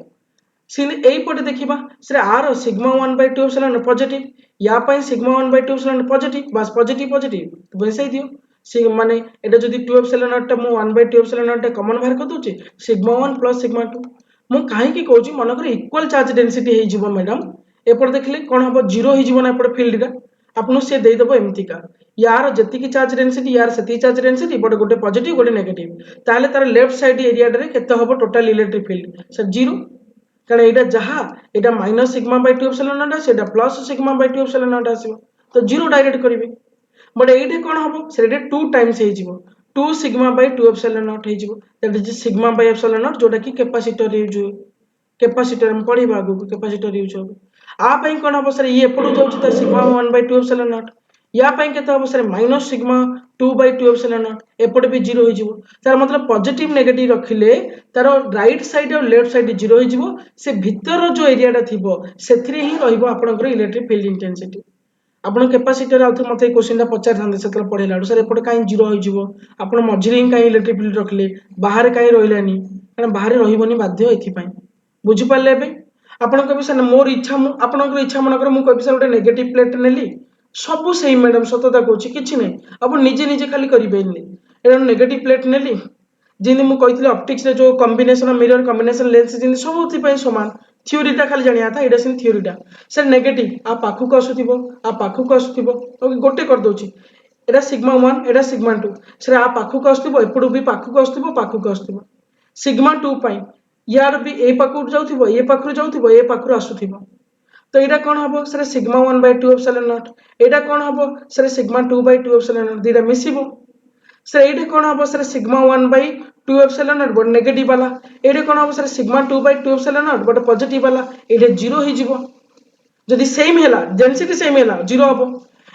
सीन एई पटे देखिबा से आर सिग्मा 1/2 एप्सिलॉन पॉजिटिव, या पाई सिग्मा 1/2 एप्सिलॉन पॉजिटिव, बस पॉजिटिव पॉजिटिव तो वैसे ही दियो सी माने एटा जदी 2 एप्सिलॉन नॉट टा मु 1/2 एप्सिलॉन नॉट टा कॉमन बाहर कर दोची सिग्मा 1 प्लस सिग्मा 2। मु काहे की कहूची मनकर इक्वल चार्ज डेंसिटी हे जिवो मैडम, एपट देखले कोन हबो 0 हे जिवो ना एपट फील्ड रा आपन से दे देबो एमतिका, यार जति की चार्ज डेंसिटी यार सेति चार्ज डेंसिटी बट गोटे पॉजिटिव गोटे नेगेटिव, ताले तार लेफ्ट साइड एरिया रे केते हबो टोटल इलेक्ट्रिक फील्ड सर 0, कारण एटा जहा एटा minus sigma by 2 epsilon naught आसे, एटा plus sigma by 2 epsilon naught आसीबो, तो 0 डायरेक्ट करिवे। बट एटे कोन हबो सेटे 2 टाइम्स हे जिवो, 2 सिग्मा बाय 2 एप्सिलॉन नॉट हे जिवो, that is sigma by epsilon not जोटा की कैपेसिटर यूज हुए, कैपेसिटर हम पढिबा आगु कैपेसिटर यूज हो। आ पई कोन हबो सर ये एपडू जाउची त सिग्मा 1/2 एप्सिलॉन नॉट, या पई केते हबो sir minus sigma 2/2 epsilon naught, एपटे भी 0 हो जिवो। तार मतलब पॉजिटिव नेगेटिव रखिले तार राइट साइड और लेफ्ट साइड 0 हो जिवो, से भीतर जो एरियाटा थिबो सेथरे ही रहिबो आपनकर इलेक्ट्रिक फील्ड इंटेंसिटी। आपण कैपेसिटर आउथ मते क्वेश्चनटा पचार थांदे सेतल पढेला सर एपटे काई 0 हो जिवो, आपण मझिरे ही काई इलेक्ट्रिक फील्ड रखले बाहर काई रहिलानी, कारण बाहर रहिबोनी बाध्य एथि पई। बुझि पाले बे आपण कबे सर मोर इच्छा मु आपनकर इच्छा मनकर मु कबे सर गोटे नेगेटिव प्लेट नेली सब सेम मैडम सतता कहूची किछि नै, आपण निजे निजे खाली करि बेनली एटा नेगेटिव प्लेट नेली जिनि मु कहितले ऑप्टिक्स रे जो कॉम्बिनेशन मिरर कॉम्बिनेशन लेंस जिनि सब उथि पई समान, थ्योरीटा खाली जानिया था एटा सिन थ्योरीटा सर नेगेटिव आ पाखु को आसुथिबो ओके गोटे कर दोची एटा सिग्मा 1 एटा सिग्मा 2 सर आ पाखु को आसुथिबो एपडू भी पाखु को आसुथिबो सिग्मा 2 पई यार भी ए पाखु जाउथिबो ए पाखु आसुथिबो, तो एटा कोन हबो सर सिग्मा 1/2 एप्सिलॉन नॉट, एटा कोन हबो सर सिग्मा 2/2 एप्सिलॉन नॉट, दिरा मिसिबो सर एटा कोन हबो sir sigma 1/2 epsilon naught but negative वाला, एटा कोन हबो sir sigma 2/2 epsilon naught but positive वाला, एटा 0 हे जिवो जदि सेम हैला डेंसिटी सेम हैला 0 हबो।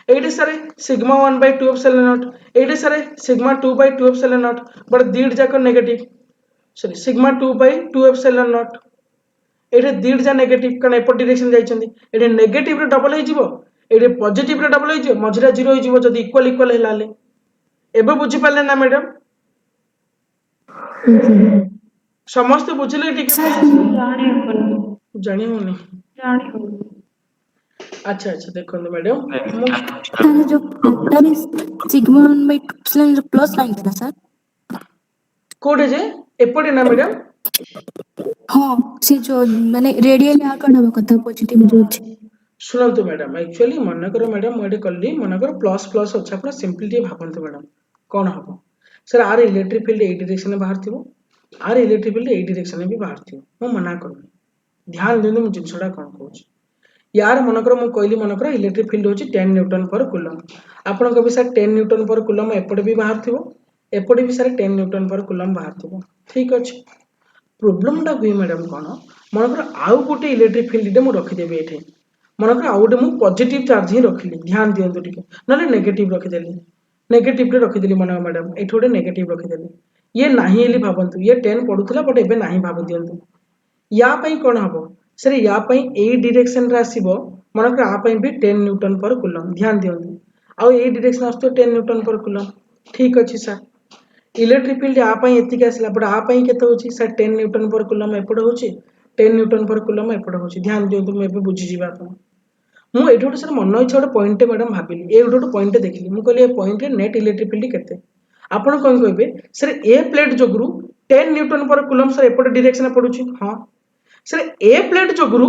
एटा सर सिग्मा 1/2 एप्सिलॉन नॉट, एटा sir sigma 2/2 epsilon naught but दीड जाक negative, sorry sigma 2/2 epsilon naught एटे दीड जा नेगेटिव कारण एपट डायरेक्शन जाइछन्ती, एटे नेगेटिव रे डबल हे जिवो, एटे पॉजिटिव रे डबल हे जिवो, मझिरा 0 हे जिवो जदि इक्वल इक्वल हैला ले। एबे बुझि पाले ना मैडम, समस्त बुझिले ठीक है जानि होनी। अच्छा अच्छा देखो मैडम सर जो vector is sigma 1/2 epsilon plus sign था सर। कोडे जे एपटे ना मैडम हां से जो माने रेडियल या कण हबो कथा पॉजिटिव जो अछि सुनंतु मैडम एक्चुअली मन करो मैडम मोडे कल्ली मन करो प्लस प्लस अच्छा अपना सिंपलिटी भाबंतु मैडम कोन हबो सर आर इलेक्ट्रिक फील्ड ए डायरेक्शन में बाहर थिबो, आर इलेक्ट्रिक फील्ड ए डायरेक्शन में भी बाहर थिबो, मो मना करूनी ध्यान देनु मु जिंसडा कोन कहूची यार मन करो मु कहली मन करो इलेक्ट्रिक फील्ड होची 10 न्यूटन पर कूलम, आपण कबे सर 10 न्यूटन पर कूलम एपटे भी बाहर थिबो, एपटे भी सर 10 न्यूटन पर कूलम बाहर थिबो, ठीक अछि। प्रॉब्लम टा हुई मैडम कोन मन करो आउ गोटे इलेक्ट्रिक फील्ड दे मु रखि देबे एठे, मनकर आउ गोटे मु पॉजिटिव चार्ज ही रखिली ध्यान दियंतु टिके नले नेगेटिव रखिदेली, नेगेटिव रे रखिदेली मन मैडम एठो गोटे नेगेटिव रखिदेली, ये नाही एली भाबंतु ये 10 पडुथला बट एबे नाही भाब दियंतु। या पई कोन हबो सर या पई ए डायरेक्शन रे आसीबो मनकर आ पई भी 10 न्यूटन पर कूलम ध्यान दियंतु, आउ ए डायरेक्शन आस्तो 10 न्यूटन पर कूलम, ठीक अछि सर। इलेक्ट्रिक फील्ड आ पई एतिक आसला बट आ पई केते होची सर 10 न्यूटन पर कूलम एपड होची 10 न्यूटन पर कूलम एपड होची, ध्यान दियंतु मैं एबे बुझी जिबा आपण मु एठो गोटे सर मन इच्छा गोटे पॉइंट मैडम भाबिली ए गोटे पॉइंट देखिली मु कहली ए पॉइंट रे नेट इलेक्ट्रिक फील्ड केते आपण कोन कहबे सर ए plate जोगुरु 10 newton per coulomb sir एपट direction पडुची, हां sir A plate जोगुरु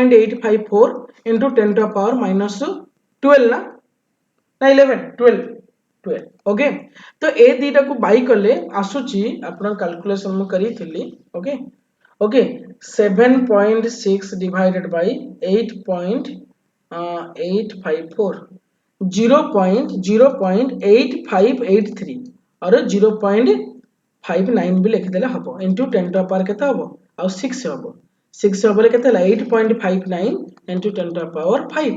0.854 into 10 to the power minus 12 ना 11 12 ओके तो ए दीटा को बाई कले आसुची आपण कैलकुलेशन मु करी थिली ओके ओके 7.6 divided by 8.854 0.0.8583 और 0.59 भी लिखिदेले हबो इनटू 10 टू पावर केते हबो आ 6 हबो 6 हबो केते 8.59 इनटू 10 टू पावर 5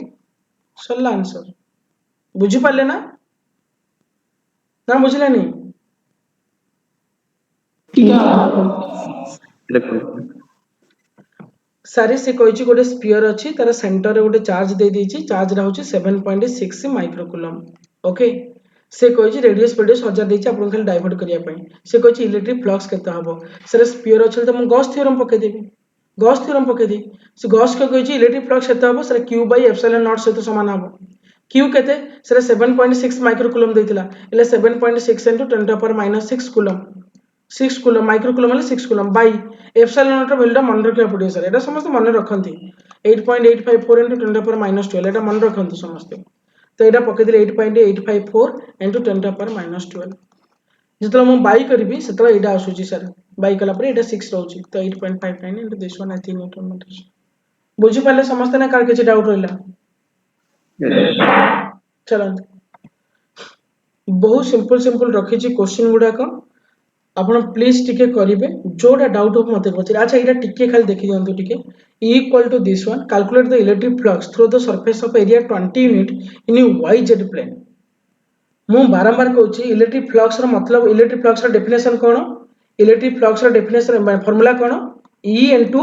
सल्ला आंसर बुझी पाले ना ना बुझले नहीं सारी से कहिछि गोटे स्फीयर अछि तार सेंटर रे गोटे चार्ज दे देछि चार्ज रा होछि 7.6 माइक्रोकुलम ओके से कहिछि रेडियस 1000 देछि आपन खाली डाइवर्ट करिया पई से कहिछि इलेक्ट्रिक फ्लक्स केते हबो सर स्फीयर अछि त हम गॉस थ्योरम पके देबी गॉस थ्योरम पके दी से गॉस के कहिछि इलेक्ट्रिक फ्लक्स केते हबो sir q by epsilon not सहित समान हबो q केते सर 7.6 माइक्रोकुलम देतिला एले 7.6 into 10 to the power minus 6 coulomb 6 coulomb microcoulomb वाले 6 कूलम बाय एप्सिलॉन नॉट रो वैल्यू मन रखिया पड़ियो सर एटा समस्त मन रखंती 8.854 into 10 to the power minus 12 एटा मन रखंतु समस्त तो एटा पके दिले 8.854 into 10 to the power minus 12 जितला मु बाय करबी सेतला एटा आसुची सर बाय कला पर एटा 6 रहउची तो 8.59 into this one I think it will बुझी पाले समस्त ना कार के डाउट रहला चलो बहुत सिंपल सिंपल रखी छी क्वेश्चन गुडा को आपण प्लीज टिके करिवे जोडा डाउट हो मते पछे अच्छा एटा टिके खाली देखि जंतु टिके E equal to this one calculate the electric flux through the surface of area 20 unit in a yz plane मु बारंबार कहूची इलेक्ट्रिक फ्लक्स रो मतलब इलेक्ट्रिक फ्लक्स रो डेफिनेशन कोन इलेक्ट्रिक फ्लक्स रो डेफिनेशन फार्मूला कोन E into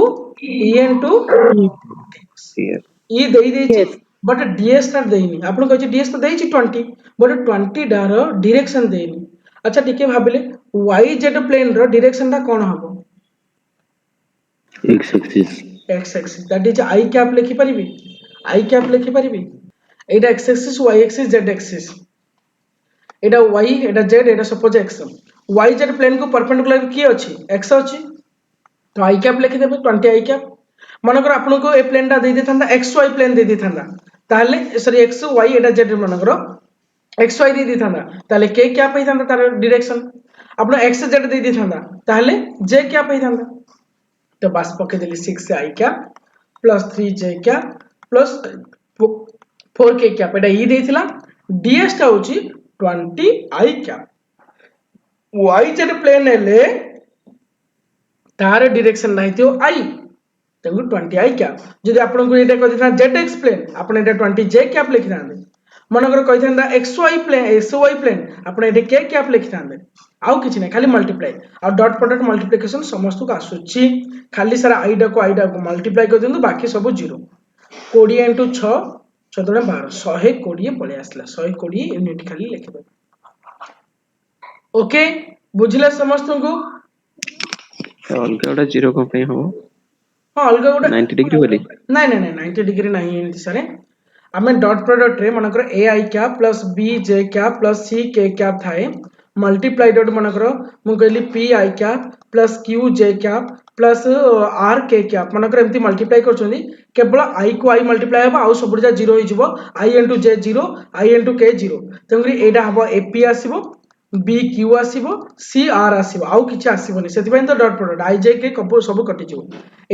E देई देछि but ds ना देइनी आपण कहूची ds तो देइछि 20 but 20 Dar direction देइनी अच्छा टिके भाबिले yz प्लेन रो डायरेक्शन ता कोन हबो x axis that is i cap लिखि परिबी एटा x axis y axis z axis एटा y एटा z एटा सपोज x yz प्लेन को परपेंडिकुलर की अछि x अछि तो i कैप लिखि देबे 20 i कैप मनकर आपन को ए प्लेन ता दे देथांदा xy प्लेन दे देथांदा ताले सॉरी x y एटा z मनकर xy दे देथांदा ताले k कैप हेथांदा तार डायरेक्शन आपन x z दे देथांदा ताले j कैप हेथांदा तो बस पके देली 6 i cap plus 3 j cap plus 4 k cap Etah E देथिला ds ता होची 20 i कैप yz प्लेन एले तार डायरेक्शन नाइथियो i तेगु 20 i कैप जदि आपन को एटा कहि था zx प्लेन आपन एटा 20 j कैप लिखि थांदे मनकर कहि थांदा xy प्लेन आपन एटा k कैप लिखि थांदे आउ किछि नै खाली मल्टीप्लाई आ डॉट प्रोडक्ट मल्टीप्लिकेशन समस्त को आसुची खाली सारा i डा को मल्टीप्लाई कर दियंतु बाकी सब 0 20 into 6 6 दुणे 12 120 पळे आसला 120 यूनिट खाली लिखि दे ओके बुझिला समस्त को अलगा गोटा 0 को पे हो हां अलगा गोटा 90 डिग्री वाली नहीं 90 डिग्री नहीं एंती सारे आमे डॉट प्रोडक्ट रे मनकर a i cap plus b j cap plus c k cap थाए मल्टीप्लाई डॉट मनकर मु कहली p i cap plus q j cap plus r k cap मनकर एमती मल्टीप्लाई करछोनी केवल i को i मल्टीप्लाई हबो आउ सब जा 0 होई जिवो i into j 0 i into k 0 तंगरी एडा हबो ap आसीबो b q आसीबो c r आसीबो आउ किछ आसीबोनी सेति पय तो dot product i j k सब कटि जिवो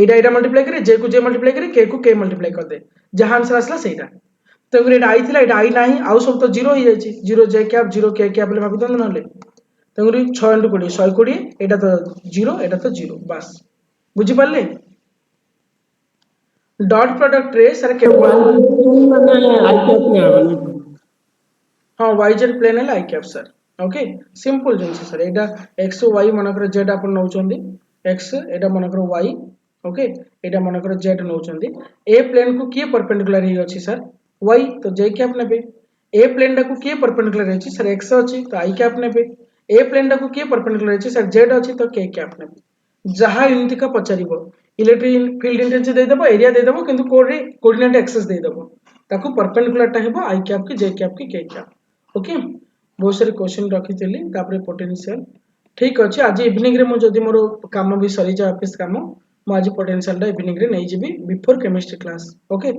एडा मल्टीप्लाई करे j को j मल्टीप्लाई करे k को k मल्टीप्लाई कर दे जहां आंसर आसला सेटा तंगरी एडा i थिला एडा i नाही आउ सब तो 0 हो जाई छी 0 j कैप 0 k कैप ले भाबी दन नले तंगरी 6 into 20 120 एडा तो 0 एडा तो 0 बस बुझी पाले डॉट प्रोडक्ट रे सर के माने आई कैप ने आवन हां yz प्लेन है i cap sir okay simple jeans sir एडा x y मनकर z अपन नउचंदी x एडा मनकर y ओके एडा मनकर z नउचंदी a प्लेन को के परपेंडिकुलर ही अछि सर y तो j कैप नेबे a प्लेन डा को के परपेंडिकुलर अछि सर x अछि तो i कैप नेबे a प्लेन डा को के परपेंडिकुलर अछि सर z अछि तो k कैप नेबे जहां यूनिट का पचारिबो इलेक्ट्रिक फील्ड इंटेंसिटी दे देबो एरिया दे देबो किंतु कोऑर्डिनेट एक्सिस दे देबो ताको परपेंडिकुलर टा हेबो i कैप की j कैप की k कैप ओके बहुत सारे क्वेश्चन रखिथिली तापर पोटेंशियल ठीक अछि आज इवनिंग रे मु जदी मोर काम भी सरी जा ऑफिस काम मु आज पोटेंशियल टा इवनिंग रे नै जेबी बिफोर केमिस्ट्री क्लास ओके